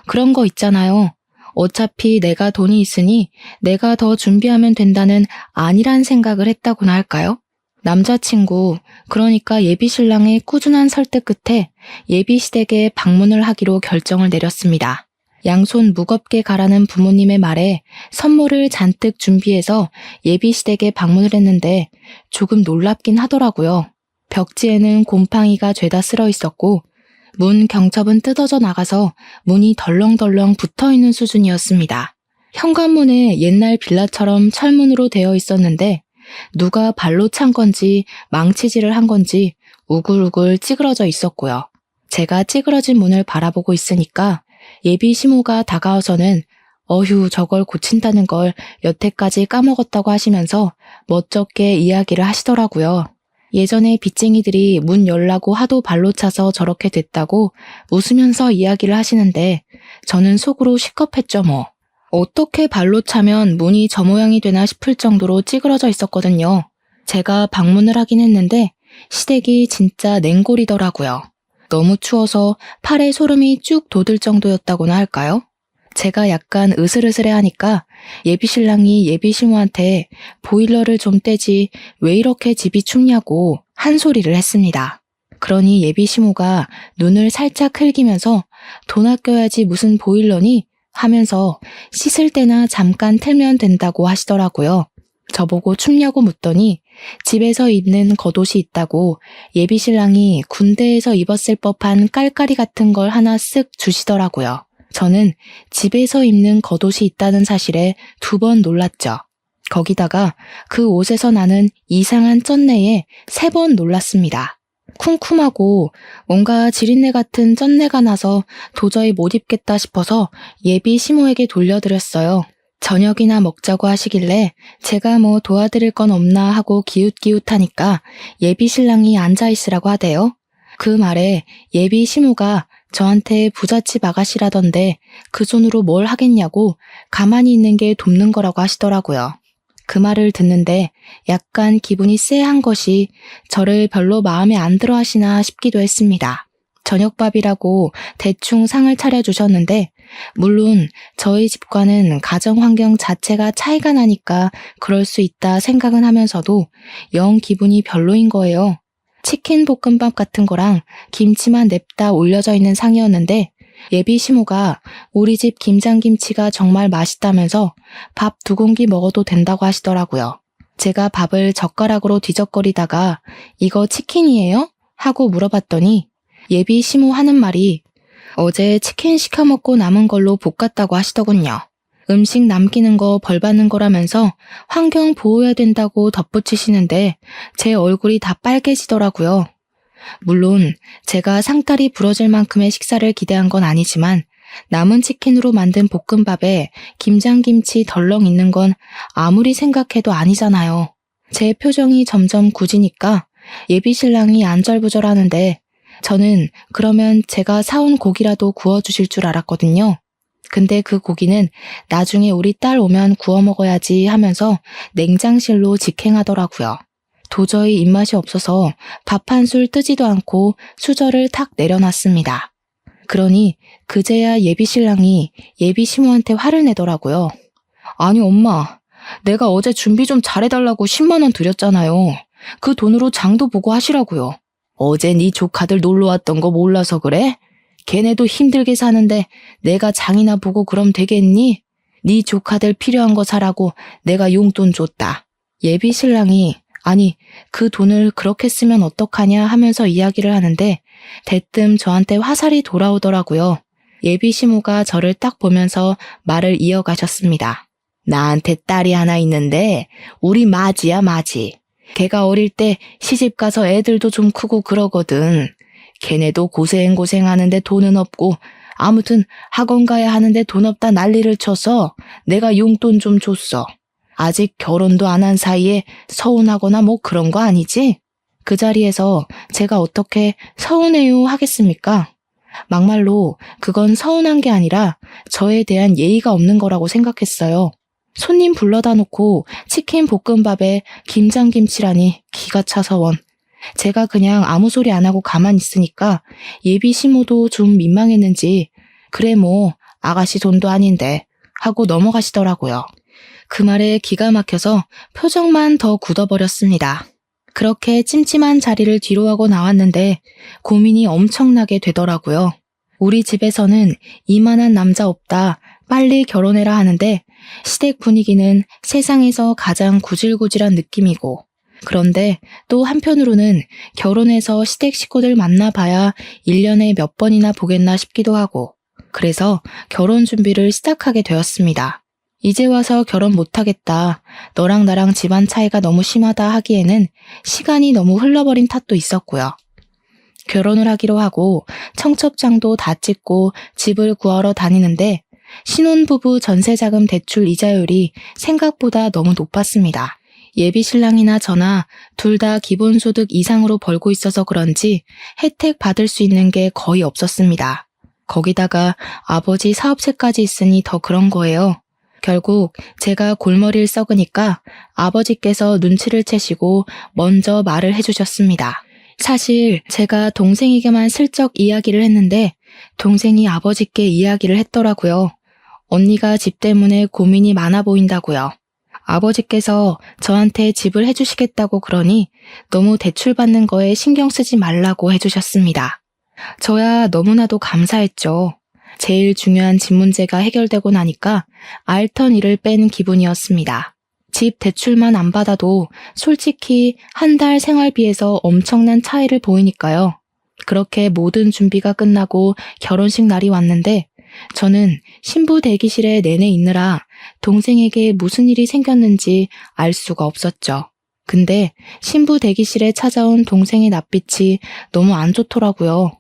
S1: 그런 거 있잖아요. 어차피 내가 돈이 있으니 내가 더 준비하면 된다는 안일한 생각을 했다고나 할까요? 남자친구, 그러니까 예비신랑의 꾸준한 설득 끝에 예비시댁에 방문을 하기로 결정을 내렸습니다. 양손 무겁게 가라는 부모님의 말에 선물을 잔뜩 준비해서 예비시댁에 방문을 했는데 조금 놀랍긴 하더라고요. 벽지에는 곰팡이가 죄다 쓸어 있었고 문 경첩은 뜯어져 나가서 문이 덜렁덜렁 붙어있는 수준이었습니다. 현관문에 옛날 빌라처럼 철문으로 되어 있었는데 누가 발로 찬 건지 망치질을 한 건지 우글우글 찌그러져 있었고요. 제가 찌그러진 문을 바라보고 있으니까 예비 시모가 다가와서는 어휴 저걸 고친다는 걸 여태까지 까먹었다고 하시면서 멋쩍게 이야기를 하시더라고요. 예전에 빚쟁이들이 문 열라고 하도 발로 차서 저렇게 됐다고 웃으면서 이야기를 하시는데 저는 속으로 시겁했죠 뭐. 어떻게 발로 차면 문이 저 모양이 되나 싶을 정도로 찌그러져 있었거든요. 제가 방문을 하긴 했는데 시댁이 진짜 냉골이더라고요. 너무 추워서 팔에 소름이 쭉 돋을 정도였다고나 할까요? 제가 약간 으슬으슬해하니까 예비신랑이 예비시모한테 보일러를 좀 떼지 왜 이렇게 집이 춥냐고 한 소리를 했습니다. 그러니 예비시모가 눈을 살짝 흘기면서 돈 아껴야지 무슨 보일러니? 하면서 씻을 때나 잠깐 틀면 된다고 하시더라고요. 저보고 춥냐고 묻더니 집에서 입는 겉옷이 있다고 예비신랑이 군대에서 입었을 법한 깔깔이 같은 걸 하나 쓱 주시더라고요. 저는 집에서 입는 겉옷이 있다는 사실에 2번 놀랐죠. 거기다가 그 옷에서 나는 이상한 쩐내에 3번 놀랐습니다. 쿰쿰하고 뭔가 지린내 같은 쩐내가 나서 도저히 못 입겠다 싶어서 예비 시모에게 돌려드렸어요. 저녁이나 먹자고 하시길래 제가 뭐 도와드릴 건 없나 하고 기웃기웃하니까 예비 신랑이 앉아있으라고 하대요. 그 말에 예비 시모가 저한테 부잣집 아가씨라던데 그 손으로 뭘 하겠냐고 가만히 있는 게 돕는 거라고 하시더라고요. 그 말을 듣는데 약간 기분이 쎄한 것이 저를 별로 마음에 안 들어 하시나 싶기도 했습니다. 저녁밥이라고 대충 상을 차려주셨는데 물론 저희 집과는 가정 환경 자체가 차이가 나니까 그럴 수 있다 생각은 하면서도 영 기분이 별로인 거예요. 치킨 볶음밥 같은 거랑 김치만 냅다 올려져 있는 상이었는데 예비 시모가 우리 집 김장김치가 정말 맛있다면서 밥 2공기 먹어도 된다고 하시더라고요. 제가 밥을 젓가락으로 뒤적거리다가 이거 치킨이에요? 하고 물어봤더니 예비 시모 하는 말이 어제 치킨 시켜 먹고 남은 걸로 볶았다고 하시더군요. 음식 남기는 거 벌 받는 거라면서 환경 보호해야 된다고 덧붙이시는데 제 얼굴이 다 빨개지더라고요. 물론 제가 상다리 부러질 만큼의 식사를 기대한 건 아니지만 남은 치킨으로 만든 볶음밥에 김장김치 덜렁 있는 건 아무리 생각해도 아니잖아요. 제 표정이 점점 굳으니까 예비신랑이 안절부절하는데 저는 그러면 제가 사온 고기라도 구워주실 줄 알았거든요. 근데 그 고기는 나중에 우리 딸 오면 구워 먹어야지 하면서 냉장실로 직행하더라고요. 도저히 입맛이 없어서 밥 한 술 뜨지도 않고 수저를 탁 내려놨습니다. 그러니 그제야 예비신랑이 예비시모한테 화를 내더라고요. 아니 엄마, 내가 어제 준비 좀 잘해달라고 10만 원 드렸잖아요. 그 돈으로 장도 보고 하시라고요. 어제 네 조카들 놀러 왔던 거 몰라서 그래? 걔네도 힘들게 사는데 내가 장이나 보고 그럼 되겠니? 네 조카들 필요한 거 사라고 내가 용돈 줬다. 예비신랑이 아니 그 돈을 그렇게 쓰면 어떡하냐 하면서 이야기를 하는데 대뜸 저한테 화살이 돌아오더라고요. 예비시모가 저를 딱 보면서 말을 이어가셨습니다. 나한테 딸이 하나 있는데 우리 마지야 마지. 걔가 어릴 때 시집 가서 애들도 좀 크고 그러거든. 걔네도 고생하는데 돈은 없고 아무튼 학원 가야 하는데 돈 없다 난리를 쳐서 내가 용돈 좀 줬어. 아직 결혼도 안 한 사이에 서운하거나 뭐 그런 거 아니지? 그 자리에서 제가 어떻게 서운해요 하겠습니까?
S3: 막말로 그건 서운한 게 아니라 저에 대한 예의가 없는 거라고 생각했어요. 손님 불러다 놓고 치킨 볶음밥에 김장김치라니 기가 차서 원. 제가 그냥 아무 소리 안 하고 가만히 있으니까 예비 시모도 좀 민망했는지 그래 뭐 아가씨 돈도 아닌데 하고 넘어가시더라고요. 그 말에 기가 막혀서 표정만 더 굳어버렸습니다. 그렇게 찜찜한 자리를 뒤로하고 나왔는데 고민이 엄청나게 되더라고요. 우리 집에서는 이만한 남자 없다, 빨리 결혼해라 하는데 시댁 분위기는 세상에서 가장 구질구질한 느낌이고 그런데 또 한편으로는 결혼해서 시댁 식구들 만나봐야 1년에 몇 번이나 보겠나 싶기도 하고 그래서 결혼 준비를 시작하게 되었습니다. 이제 와서 결혼 못하겠다. 너랑 나랑 집안 차이가 너무 심하다 하기에는 시간이 너무 흘러버린 탓도 있었고요. 결혼을 하기로 하고 청첩장도 다 찍고 집을 구하러 다니는데 신혼부부 전세자금 대출 이자율이 생각보다 너무 높았습니다. 예비 신랑이나 저나 둘 다 기본소득 이상으로 벌고 있어서 그런지 혜택 받을 수 있는 게 거의 없었습니다. 거기다가 아버지 사업체까지 있으니 더 그런 거예요. 결국 제가 골머리를 썩으니까 아버지께서 눈치를 채시고 먼저 말을 해주셨습니다. 사실 제가 동생에게만 슬쩍 이야기를 했는데 동생이 아버지께 이야기를 했더라고요. 언니가 집 때문에 고민이 많아 보인다고요. 아버지께서 저한테 집을 해주시겠다고 그러니 너무 대출 받는 거에 신경 쓰지 말라고 해주셨습니다. 저야 너무나도 감사했죠. 제일 중요한 집 문제가 해결되고 나니까 알턴 일을 뺀 기분이었습니다. 집 대출만 안 받아도 솔직히 한 달 생활비에서 엄청난 차이를 보이니까요. 그렇게 모든 준비가 끝나고 결혼식 날이 왔는데 저는 신부 대기실에 내내 있느라 동생에게 무슨 일이 생겼는지 알 수가 없었죠. 근데 신부 대기실에 찾아온 동생의 낯빛이 너무 안 좋더라고요.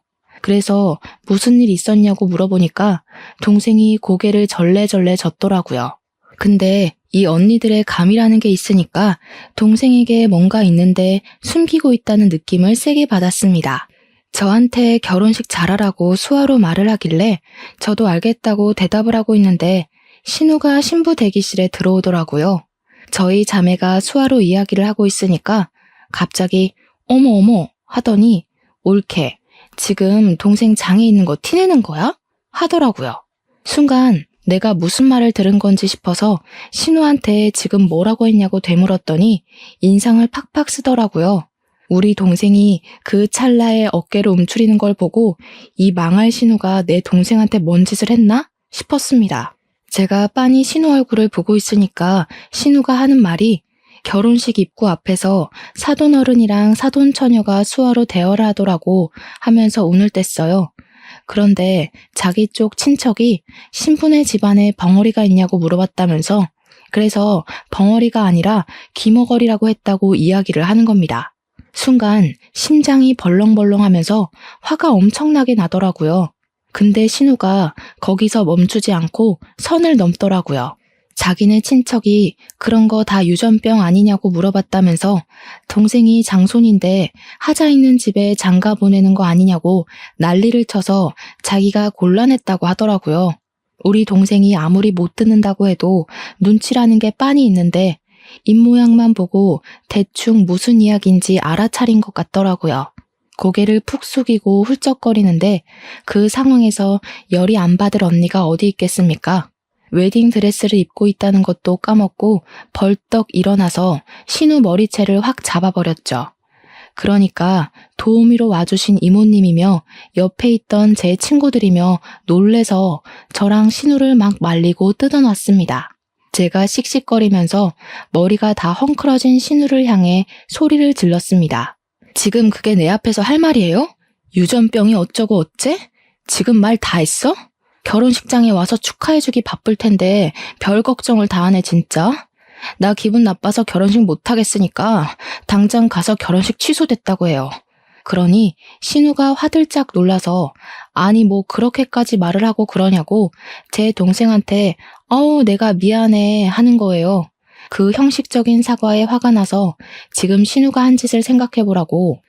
S3: 그래서 무슨 일 있었냐고 물어보니까 동생이 고개를 절레절레 젓더라고요. 근데 이 언니들의 감이라는 게 있으니까 동생에게 뭔가 있는데 숨기고 있다는 느낌을 세게 받았습니다. 저한테 결혼식 잘하라고 수화로 말을 하길래 저도 알겠다고 대답을 하고 있는데 신우가 신부 대기실에 들어오더라고요. 저희 자매가 수화로 이야기를 하고 있으니까 갑자기 어머 하더니 옳게 지금 동생 장에 있는 거 티내는 거야? 하더라고요. 순간 내가 무슨 말을 들은 건지 싶어서 신우한테 지금 뭐라고 했냐고 되물었더니 인상을 팍팍 쓰더라고요. 우리 동생이 그 찰나에 어깨를 움츠리는 걸 보고 이 망할 신우가 내 동생한테 뭔 짓을 했나 싶었습니다. 제가 빤히 신우 얼굴을 보고 있으니까 신우가 하는 말이 결혼식 입구 앞에서 사돈어른이랑 사돈처녀가 수화로 대화를 하더라고 하면서 운을 뗐어요. 그런데 자기 쪽 친척이 신분의 집안에 벙어리가 있냐고 물어봤다면서 그래서 벙어리가 아니라 귀머거리라고 했다고 이야기를 하는 겁니다. 순간 심장이 벌렁벌렁하면서 화가 엄청나게 나더라고요. 근데 신우가 거기서 멈추지 않고 선을 넘더라고요. 자기네 친척이 그런 거 다 유전병 아니냐고 물어봤다면서 동생이 장손인데 하자 있는 집에 장가 보내는 거 아니냐고 난리를 쳐서 자기가 곤란했다고 하더라고요. 우리 동생이 아무리 못 듣는다고 해도 눈치라는 게 빤히 있는데 입모양만 보고 대충 무슨 이야기인지 알아차린 것 같더라고요. 고개를 푹 숙이고 훌쩍거리는데 그 상황에서 열이 안 받을 언니가 어디 있겠습니까? 웨딩드레스를 입고 있다는 것도 까먹고 벌떡 일어나서 신우 머리채를 확 잡아버렸죠. 그러니까 도우미로 와주신 이모님이며 옆에 있던 제 친구들이며 놀래서 저랑 신우를 막 말리고 뜯어놨습니다. 제가 씩씩거리면서 머리가 다 헝클어진 신우를 향해 소리를 질렀습니다. 지금 그게 내 앞에서 할 말이에요? 유전병이 어쩌고 어째? 지금 말 다 했어? 결혼식장에 와서 축하해주기 바쁠 텐데 별 걱정을 다 하네 진짜. 나 기분 나빠서 결혼식 못하겠으니까 당장 가서 결혼식 취소됐다고 해요. 그러니 신우가 화들짝 놀라서 아니 뭐 그렇게까지 말을 하고 그러냐고 제 동생한테 내가 미안해 하는 거예요. 그 형식적인 사과에 화가 나서 지금 신우가 한 짓을 생각해보라고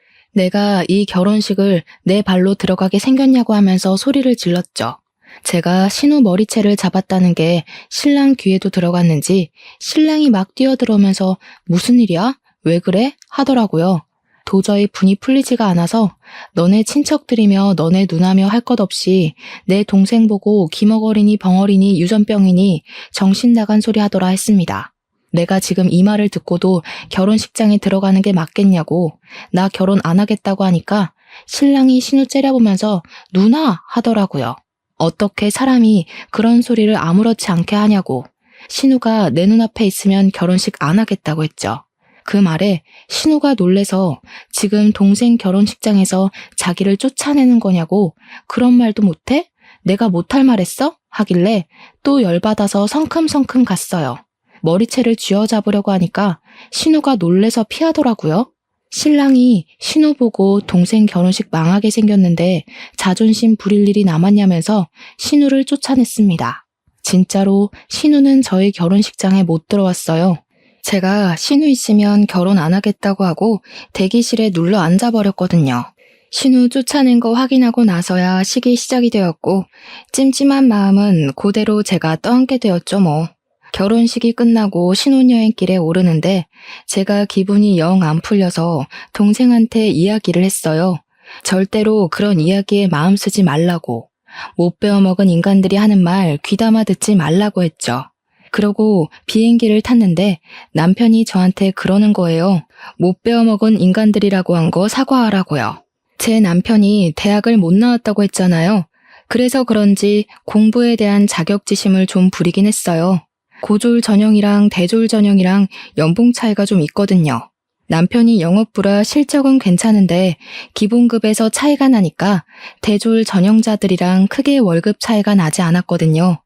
S3: 내가 이 결혼식을 내 발로 들어가게 생겼냐고 하면서 소리를 질렀죠. 제가 신우 머리채를 잡았다는 게 신랑 귀에도 들어갔는지 신랑이 막 뛰어들어오면서 무슨 일이야? 왜 그래? 하더라고요. 도저히 분이 풀리지가 않아서 너네 친척들이며 너네 누나며 할 것 없이 내 동생 보고 기머거리니 벙어리니 유전병이니 정신 나간 소리 하더라 했습니다. 내가 지금 이 말을 듣고도 결혼식장에 들어가는 게 맞겠냐고, 나 결혼 안 하겠다고 하니까 신랑이 신우 째려보면서 누나 하더라고요. 어떻게 사람이 그런 소리를 아무렇지 않게 하냐고, 신우가 내 눈앞에 있으면 결혼식 안 하겠다고 했죠. 그 말에 신우가 놀래서 지금 동생 결혼식장에서 자기를 쫓아내는 거냐고, 그런 말도 못해? 내가 못할 말했어? 하길래 또 열받아서 성큼성큼 갔어요. 머리채를 쥐어잡으려고 하니까 신우가 놀래서 피하더라고요. 신랑이 신우 보고 동생 결혼식 망하게 생겼는데 자존심 부릴 일이 남았냐면서 신우를 쫓아냈습니다. 진짜로 신우는 저희 결혼식장에 못 들어왔어요. 제가 신우 있으면 결혼 안 하겠다고 하고 대기실에 눌러 앉아버렸거든요. 신우 쫓아낸 거 확인하고 나서야 식이 시작이 되었고 찜찜한 마음은 그대로 제가 떠안게 되었죠 뭐. 결혼식이 끝나고 신혼여행길에 오르는데 제가 기분이 영 안 풀려서 동생한테 이야기를 했어요. 절대로 그런 이야기에 마음 쓰지 말라고. 못 배워먹은 인간들이 하는 말 귀담아 듣지 말라고 했죠. 그러고 비행기를 탔는데 남편이 저한테 그러는 거예요. 못 배워먹은 인간들이라고 한 거 사과하라고요. 제 남편이 대학을 못 나왔다고 했잖아요. 그래서 그런지 공부에 대한 자격지심을 좀 부리긴 했어요. 고졸 전형이랑 대졸 전형이랑 연봉 차이가 좀 있거든요. 남편이 영업부라 실적은 괜찮은데 기본급에서 차이가 나니까 대졸 전형자들이랑 크게 월급 차이가 나지 않았거든요.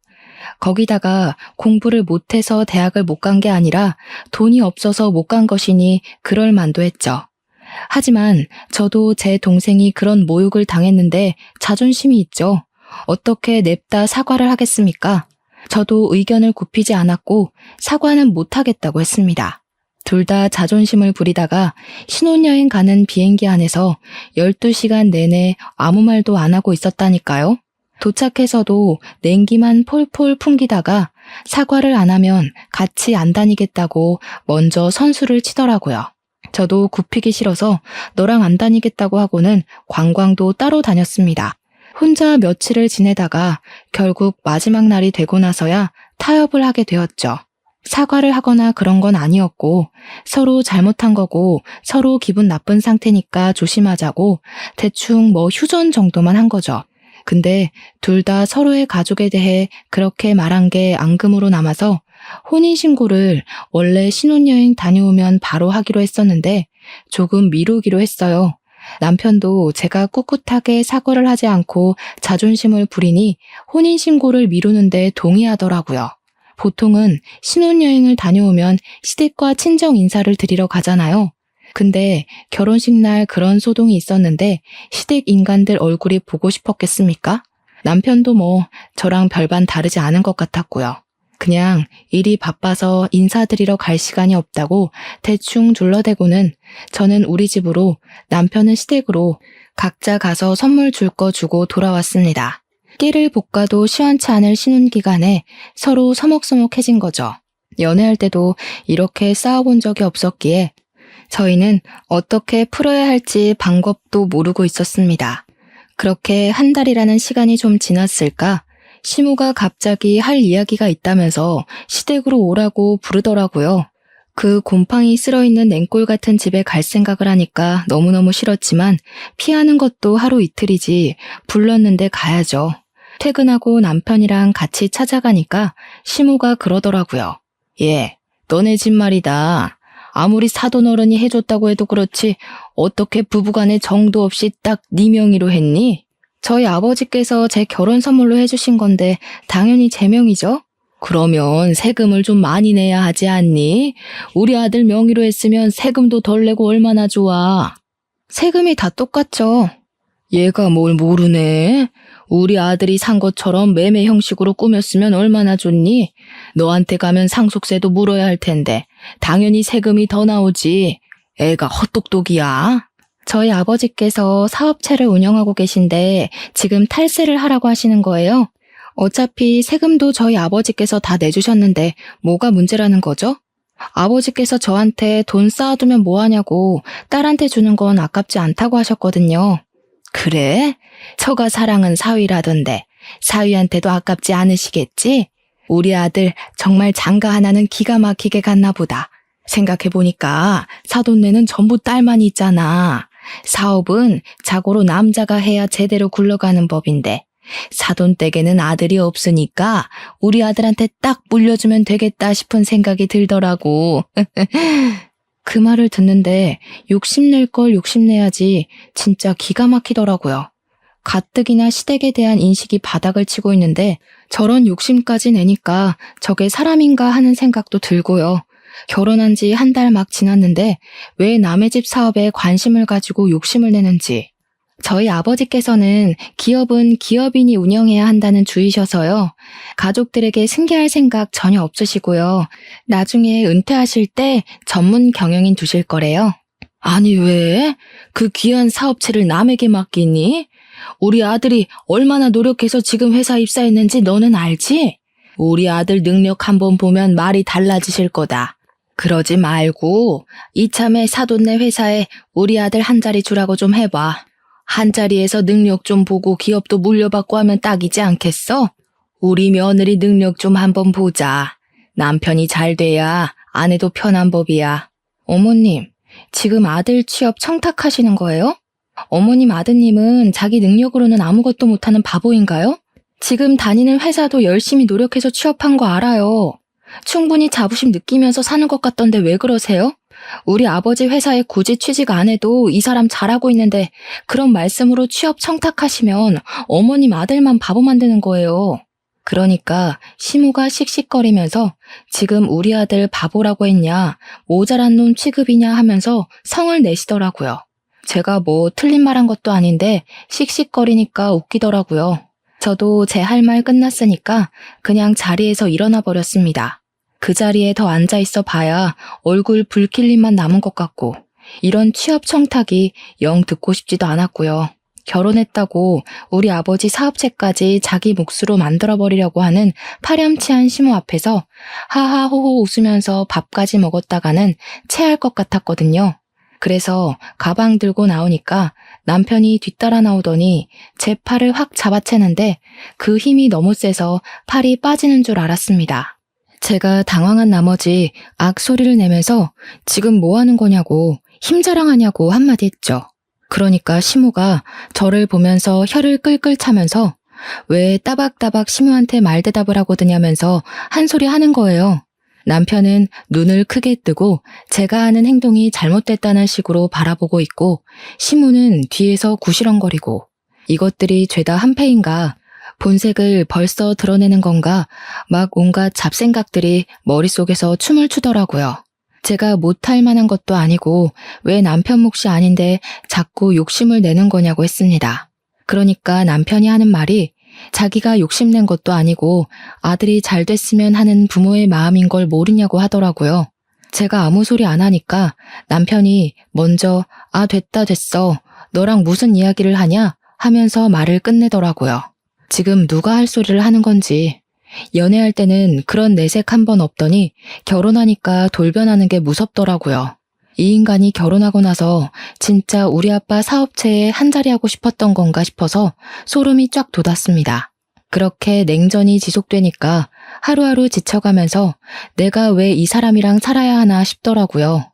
S3: 거기다가 공부를 못해서 대학을 못 간 게 아니라 돈이 없어서 못 간 것이니 그럴 만도 했죠. 하지만 저도 제 동생이 그런 모욕을 당했는데 자존심이 있죠. 어떻게 냅다 사과를 하겠습니까? 저도 의견을 굽히지 않았고 사과는 못하겠다고 했습니다. 둘 다 자존심을 부리다가 신혼여행 가는 비행기 안에서 12시간 내내 아무 말도 안 하고 있었다니까요. 도착해서도 냉기만 폴폴 풍기다가 사과를 안 하면 같이 안 다니겠다고 먼저 선수를 치더라고요. 저도 굽히기 싫어서 너랑 안 다니겠다고 하고는 관광도 따로 다녔습니다. 혼자 며칠을 지내다가 결국 마지막 날이 되고 나서야 타협을 하게 되었죠. 사과를 하거나 그런 건 아니었고 서로 잘못한 거고 서로 기분 나쁜 상태니까 조심하자고 대충 뭐 휴전 정도만 한 거죠. 근데 둘 다 서로의 가족에 대해 그렇게 말한 게 앙금으로 남아서 혼인신고를 원래 신혼여행 다녀오면 바로 하기로 했었는데 조금 미루기로 했어요. 남편도 제가 꿋꿋하게 사과를 하지 않고 자존심을 부리니 혼인신고를 미루는데 동의하더라고요. 보통은 신혼여행을 다녀오면 시댁과 친정 인사를 드리러 가잖아요. 근데 결혼식 날 그런 소동이 있었는데 시댁 인간들 얼굴이 보고 싶었겠습니까? 남편도 뭐 저랑 별반 다르지 않은 것 같았고요. 그냥 일이 바빠서 인사드리러 갈 시간이 없다고 대충 둘러대고는 저는 우리 집으로 남편은 시댁으로 각자 가서 선물 줄 거 주고 돌아왔습니다. 끼를 볶아도 시원치 않을 신혼기간에 서로 서먹서먹해진 거죠. 연애할 때도 이렇게 싸워본 적이 없었기에 저희는 어떻게 풀어야 할지 방법도 모르고 있었습니다. 그렇게 한 달이라는 시간이 좀 지났을까? 시무가 갑자기 할 이야기가 있다면서 시댁으로 오라고 부르더라고요. 그 곰팡이 쓸어있는 냉골 같은 집에 갈 생각을 하니까 너무너무 싫었지만 피하는 것도 하루 이틀이지 불렀는데 가야죠. 퇴근하고 남편이랑 같이 찾아가니까 시무가 그러더라고요. 예, 너네 집 말이다. 아무리 사돈어른이 해줬다고 해도 그렇지 어떻게 부부간에 정도 없이 딱 네 명의로 했니? 저희 아버지께서 제 결혼 선물로 해주신 건데 당연히 제 명이죠. 그러면 세금을 좀 많이 내야 하지 않니? 우리 아들 명의로 했으면 세금도 덜 내고 얼마나 좋아. 세금이 다 똑같죠. 얘가 뭘 모르네. 우리 아들이 산 것처럼 매매 형식으로 꾸몄으면 얼마나 좋니? 너한테 가면 상속세도 물어야 할 텐데 당연히 세금이 더 나오지. 애가 헛똑똑이야. 저희 아버지께서 사업체를 운영하고 계신데 지금 탈세를 하라고 하시는 거예요. 어차피 세금도 저희 아버지께서 다 내주셨는데 뭐가 문제라는 거죠? 아버지께서 저한테 돈 쌓아두면 뭐하냐고 딸한테 주는 건 아깝지 않다고 하셨거든요. 그래? 처가 사랑은 사위라던데 사위한테도 아깝지 않으시겠지? 우리 아들 정말 장가 하나는 기가 막히게 갔나 보다. 생각해보니까 사돈네는 전부 딸만 있잖아. 사업은 자고로 남자가 해야 제대로 굴러가는 법인데 사돈댁에는 아들이 없으니까 우리 아들한테 딱 물려주면 되겠다 싶은 생각이 들더라고. 그 말을 듣는데 욕심낼 걸 욕심내야지 진짜 기가 막히더라고요. 가뜩이나 시댁에 대한 인식이 바닥을 치고 있는데 저런 욕심까지 내니까 저게 사람인가 하는 생각도 들고요. 결혼한 지 한 달 막 지났는데 왜 남의 집 사업에 관심을 가지고 욕심을 내는지. 저희 아버지께서는 기업은 기업인이 운영해야 한다는 주의셔서요. 가족들에게 승계할 생각 전혀 없으시고요. 나중에 은퇴하실 때 전문 경영인 두실 거래요. 아니 왜? 그 귀한 사업체를 남에게 맡기니? 우리 아들이 얼마나 노력해서 지금 회사 입사했는지 너는 알지? 우리 아들 능력 한번 보면 말이 달라지실 거다. 그러지 말고 이참에 사돈네 회사에 우리 아들 한 자리 주라고 좀 해봐. 한 자리에서 능력 좀 보고 기업도 물려받고 하면 딱이지 않겠어? 우리 며느리 능력 좀 한번 보자. 남편이 잘 돼야 아내도 편한 법이야. 어머님, 지금 아들 취업 청탁하시는 거예요? 어머님 아드님은 자기 능력으로는 아무것도 못하는 바보인가요? 지금 다니는 회사도 열심히 노력해서 취업한 거 알아요. 충분히 자부심 느끼면서 사는 것 같던데 왜 그러세요? 우리 아버지 회사에 굳이 취직 안 해도 이 사람 잘하고 있는데 그런 말씀으로 취업 청탁하시면 어머님 아들만 바보 만드는 거예요. 그러니까 시무가 씩씩거리면서 지금 우리 아들 바보라고 했냐, 모자란 놈 취급이냐 하면서 성을 내시더라고요. 제가 뭐 틀린 말 한 것도 아닌데 씩씩거리니까 웃기더라고요. 저도 제 할 말 끝났으니까 그냥 자리에서 일어나 버렸습니다. 그 자리에 더 앉아있어 봐야 얼굴 붉힐 일만 남은 것 같고 이런 취업 청탁이 영 듣고 싶지도 않았고요. 결혼했다고 우리 아버지 사업체까지 자기 몫으로 만들어버리려고 하는 파렴치한 시모 앞에서 하하호호 웃으면서 밥까지 먹었다가는 체할 것 같았거든요. 그래서 가방 들고 나오니까 남편이 뒤따라 나오더니 제 팔을 확 잡아채는데 그 힘이 너무 세서 팔이 빠지는 줄 알았습니다. 제가 당황한 나머지 악소리를 내면서 지금 뭐 하는 거냐고 힘자랑하냐고 한마디 했죠. 그러니까 시모가 저를 보면서 혀를 끌끌 차면서 왜 따박따박 시모한테 말대답을 하거든하면서 한 소리 하는 거예요. 남편은 눈을 크게 뜨고 제가 하는 행동이 잘못됐다는 식으로 바라보고 있고 시모는 뒤에서 구시렁거리고 이것들이 죄다 한패인가 본색을 벌써 드러내는 건가 막 온갖 잡생각들이 머릿속에서 춤을 추더라고요. 제가 못할 만한 것도 아니고 왜 남편 몫이 아닌데 자꾸 욕심을 내는 거냐고 했습니다. 그러니까 남편이 하는 말이 자기가 욕심낸 것도 아니고 아들이 잘 됐으면 하는 부모의 마음인 걸 모르냐고 하더라고요. 제가 아무 소리 안 하니까 남편이 먼저 아 됐어 너랑 무슨 이야기를 하냐 하면서 말을 끝내더라고요. 지금 누가 할 소리를 하는 건지. 연애할 때는 그런 내색 한 번 없더니 결혼하니까 돌변하는 게 무섭더라고요. 이 인간이 결혼하고 나서 진짜 우리 아빠 사업체에 한자리 하고 싶었던 건가 싶어서 소름이 쫙 돋았습니다. 그렇게 냉전이 지속되니까 하루하루 지쳐가면서 내가 왜 이 사람이랑 살아야 하나 싶더라고요.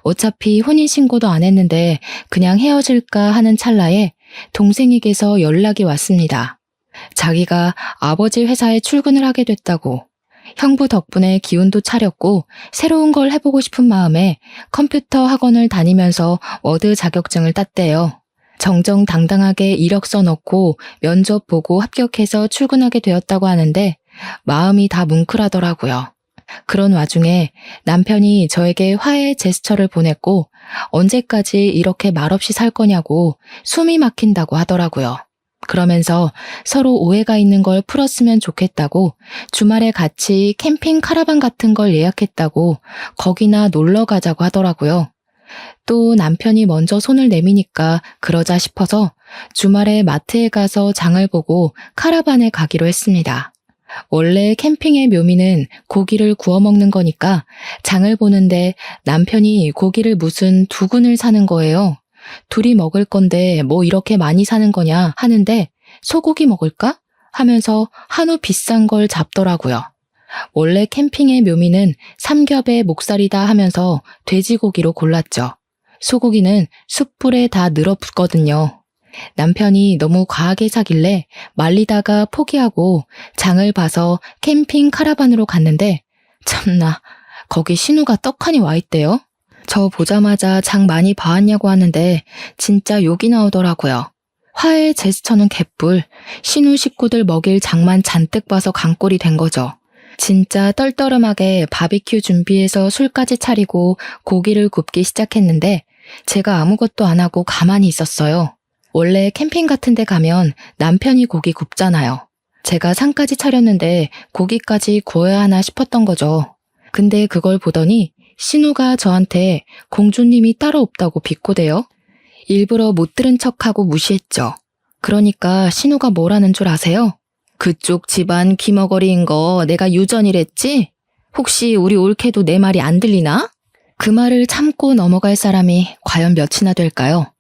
S3: 어차피 혼인신고도 안 했는데 그냥 헤어질까 하는 찰나에 동생에게서 연락이 왔습니다. 자기가 아버지 회사에 출근을 하게 됐다고. 형부 덕분에 기운도 차렸고 새로운 걸 해보고 싶은 마음에 컴퓨터 학원을 다니면서 워드 자격증을 땄대요. 정정당당하게 이력서 넣고 면접 보고 합격해서 출근하게 되었다고 하는데 마음이 다 뭉클하더라고요. 그런 와중에 남편이 저에게 화해 제스처를 보냈고 언제까지 이렇게 말없이 살 거냐고 숨이 막힌다고 하더라고요. 그러면서 서로 오해가 있는 걸 풀었으면 좋겠다고 주말에 같이 캠핑 카라반 같은 걸 예약했다고 거기나 놀러 가자고 하더라고요. 또 남편이 먼저 손을 내미니까 그러자 싶어서 주말에 마트에 가서 장을 보고 카라반에 가기로 했습니다. 원래 캠핑의 묘미는 고기를 구워 먹는 거니까 장을 보는데 남편이 고기를 무슨 2근을 사는 거예요. 둘이 먹을 건데 뭐 이렇게 많이 사는 거냐 하는데 소고기 먹을까? 하면서 한우 비싼 걸 잡더라고요. 원래 캠핑의 묘미는 삼겹의 목살이다 하면서 돼지고기로 골랐죠. 소고기는 숯불에 다 늘어붙거든요. 남편이 너무 과하게 사길래 말리다가 포기하고 장을 봐서 캠핑 카라반으로 갔는데 참나 거기 신우가 떡하니 와 있대요. 저 보자마자 장 많이 봐왔냐고 하는데 진짜 욕이 나오더라고요. 화해 제스처는 개뿔, 신우 식구들 먹일 장만 잔뜩 봐서 강꼴이 된 거죠. 진짜 떨떠름하게 바비큐 준비해서 술까지 차리고 고기를 굽기 시작했는데 제가 아무것도 안 하고 가만히 있었어요. 원래 캠핑 같은 데 가면 남편이 고기 굽잖아요. 제가 상까지 차렸는데 고기까지 구워야 하나 싶었던 거죠. 근데 그걸 보더니 신우가 저한테 공주님이 따로 없다고 비꼬대요. 일부러 못 들은 척하고 무시했죠. 그러니까 신우가 뭐라는 줄 아세요? 그쪽 집안 귀머거리인 거 내가 유전이랬지? 혹시 우리 올케도 내 말이 안 들리나? 그 말을 참고 넘어갈 사람이 과연 몇이나 될까요?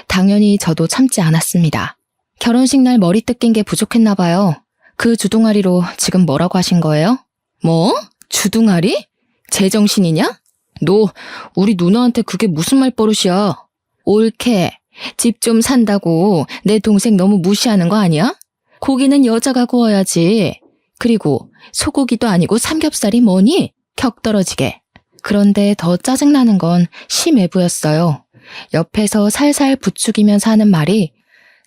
S3: 당연히 저도 참지 않았습니다. 결혼식 날 머리 뜯긴 게 부족했나 봐요. 그 주둥아리로 지금 뭐라고 하신 거예요? 뭐? 주둥아리? 제정신이냐? 너 우리 누나한테 그게 무슨 말버릇이야? 올케, 집 좀 산다고 내 동생 너무 무시하는 거 아니야? 고기는 여자가 구워야지. 그리고 소고기도 아니고 삼겹살이 뭐니? 격 떨어지게. 그런데 더 짜증나는 건 심애부였어요. 옆에서 살살 부추기면서 하는 말이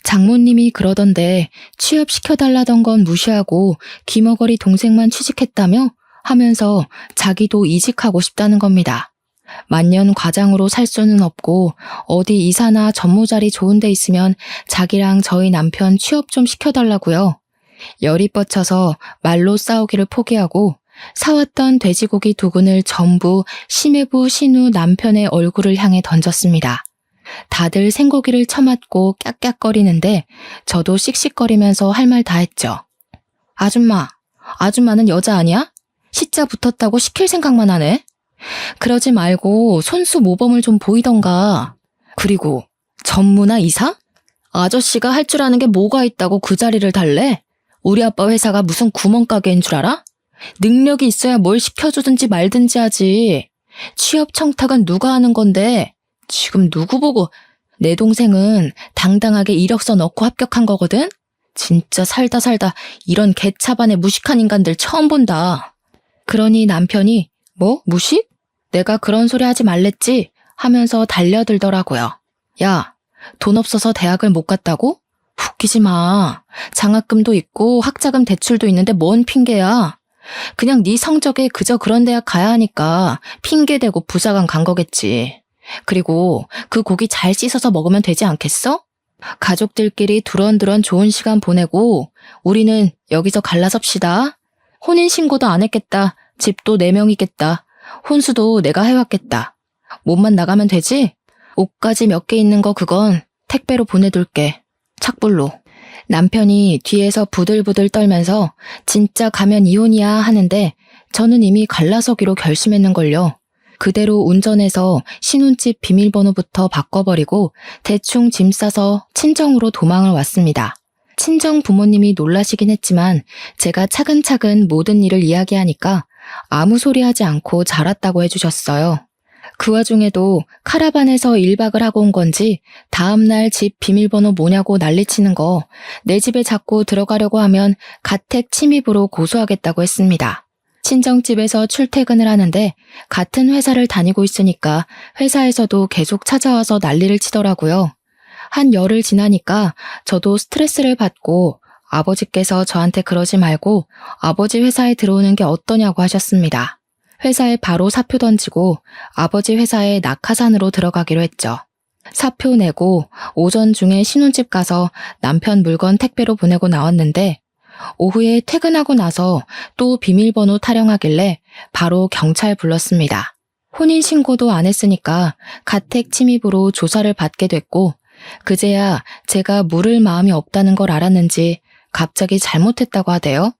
S3: 장모님이 그러던데 취업시켜달라던 건 무시하고 귀머거리 동생만 취직했다며? 하면서 자기도 이직하고 싶다는 겁니다. 만년 과장으로 살 수는 없고 어디 이사나 전무자리 좋은 데 있으면 자기랑 저희 남편 취업 좀 시켜달라고요. 열이 뻗쳐서 말로 싸우기를 포기하고 사왔던 돼지고기 2근을 전부 심해부 신우 남편의 얼굴을 향해 던졌습니다. 다들 생고기를 처맞고 깍깍거리는데 저도 씩씩거리면서 할 말 다 했죠. 아줌마는 여자 아니야? 시자 붙었다고 시킬 생각만 하네. 그러지 말고 손수 모범을 좀 보이던가. 그리고 전무나 이사? 아저씨가 할 줄 아는 게 뭐가 있다고 그 자리를 달래? 우리 아빠 회사가 무슨 구멍가게인 줄 알아? 능력이 있어야 뭘 시켜주든지 말든지 하지. 취업 청탁은 누가 하는 건데 지금 누구 보고. 내 동생은 당당하게 이력서 넣고 합격한 거거든? 진짜 살다 이런 개차반의 무식한 인간들 처음 본다. 그러니 남편이 뭐? 무식? 내가 그런 소리 하지 말랬지? 하면서 달려들더라고요. 야, 돈 없어서 대학을 못 갔다고? 웃기지 마. 장학금도 있고 학자금 대출도 있는데 뭔 핑계야. 그냥 네 성적에 그저 그런 대학 가야 하니까 핑계대고 부사관 간 거겠지. 그리고 그 고기 잘 씻어서 먹으면 되지 않겠어? 가족들끼리 두런두런 좋은 시간 보내고 우리는 여기서 갈라섭시다. 혼인신고도 안 했겠다. 집도 4명이겠다. 혼수도 내가 해왔겠다. 몸만 나가면 되지? 옷까지 몇 개 있는 거 그건 택배로 보내둘게. 착불로. 남편이 뒤에서 부들부들 떨면서 진짜 가면 이혼이야 하는데 저는 이미 갈라서기로 결심했는걸요. 그대로 운전해서 신혼집 비밀번호부터 바꿔버리고 대충 짐 싸서 친정으로 도망을 왔습니다. 친정 부모님이 놀라시긴 했지만 제가 차근차근 모든 일을 이야기하니까 아무 소리 하지 않고 잘 왔다고 해주셨어요. 그 와중에도 카라반에서 1박을 하고 온 건지 다음날 집 비밀번호 뭐냐고 난리치는 거 내 집에 자꾸 들어가려고 하면 가택 침입으로 고소하겠다고 했습니다. 친정집에서 출퇴근을 하는데 같은 회사를 다니고 있으니까 회사에서도 계속 찾아와서 난리를 치더라고요. 한 열흘 지나니까 저도 스트레스를 받고 아버지께서 저한테 그러지 말고 아버지 회사에 들어오는 게 어떠냐고 하셨습니다. 회사에 바로 사표 던지고 아버지 회사에 낙하산으로 들어가기로 했죠. 사표 내고 오전 중에 신혼집 가서 남편 물건 택배로 보내고 나왔는데 오후에 퇴근하고 나서 또 비밀번호 타령하길래 바로 경찰 불렀습니다. 혼인신고도 안 했으니까 가택 침입으로 조사를 받게 됐고, 그제야 제가 물을 마음이 없다는 걸 알았는지 갑자기 잘못했다고 하대요.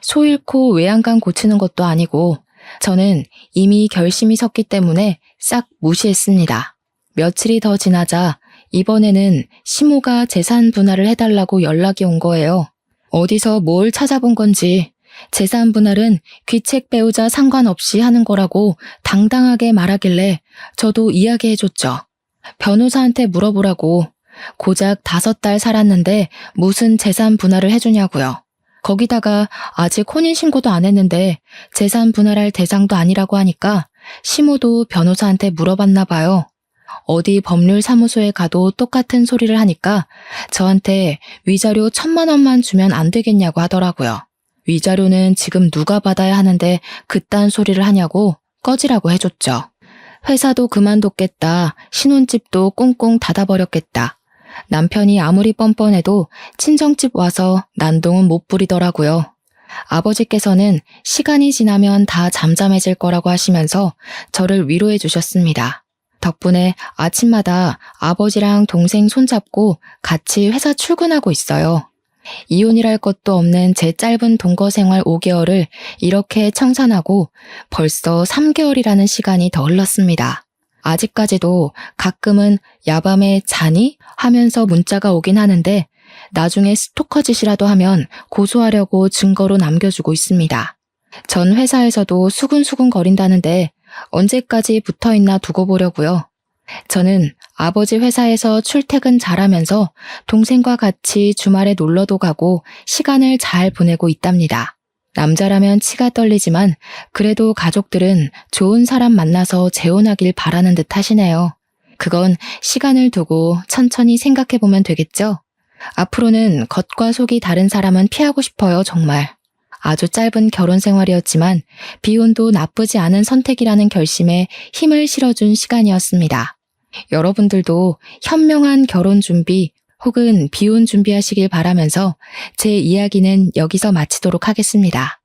S3: 소 잃고 외양간 고치는 것도 아니고 저는 이미 결심이 섰기 때문에 싹 무시했습니다. 며칠이 더 지나자 이번에는 시모가 재산 분할을 해달라고 연락이 온 거예요. 어디서 뭘 찾아본 건지 재산 분할은 귀책 배우자 상관없이 하는 거라고 당당하게 말하길래 저도 이야기해줬죠. 변호사한테 물어보라고. 고작 5달 살았는데 무슨 재산 분할을 해주냐고요. 거기다가 아직 혼인신고도 안 했는데 재산 분할할 대상도 아니라고 하니까 시모도 변호사한테 물어봤나 봐요. 어디 법률사무소에 가도 똑같은 소리를 하니까 저한테 위자료 1,000만 원만 주면 안 되겠냐고 하더라고요. 위자료는 지금 누가 받아야 하는데 그딴 소리를 하냐고 꺼지라고 해줬죠. 회사도 그만뒀겠다. 신혼집도 꽁꽁 닫아버렸겠다. 남편이 아무리 뻔뻔해도 친정집 와서 난동은 못 부리더라고요. 아버지께서는 시간이 지나면 다 잠잠해질 거라고 하시면서 저를 위로해 주셨습니다. 덕분에 아침마다 아버지랑 동생 손잡고 같이 회사 출근하고 있어요. 이혼이랄 것도 없는 제 짧은 동거 생활 5개월을 이렇게 청산하고 벌써 3개월이라는 시간이 더 흘렀습니다. 아직까지도 가끔은 야밤에 자니? 하면서 문자가 오긴 하는데 나중에 스토커 짓이라도 하면 고소하려고 증거로 남겨주고 있습니다. 전 회사에서도 수근수근 거린다는데 언제까지 붙어있나 두고 보려고요. 저는 아버지 회사에서 출퇴근 잘하면서 동생과 같이 주말에 놀러도 가고 시간을 잘 보내고 있답니다. 남자라면 치가 떨리지만 그래도 가족들은 좋은 사람 만나서 재혼하길 바라는 듯 하시네요. 그건 시간을 두고 천천히 생각해보면 되겠죠? 앞으로는 겉과 속이 다른 사람은 피하고 싶어요, 정말. 아주 짧은 결혼 생활이었지만 비혼도 나쁘지 않은 선택이라는 결심에 힘을 실어준 시간이었습니다. 여러분들도 현명한 결혼 준비 혹은 비혼 준비하시길 바라면서 제 이야기는 여기서 마치도록 하겠습니다.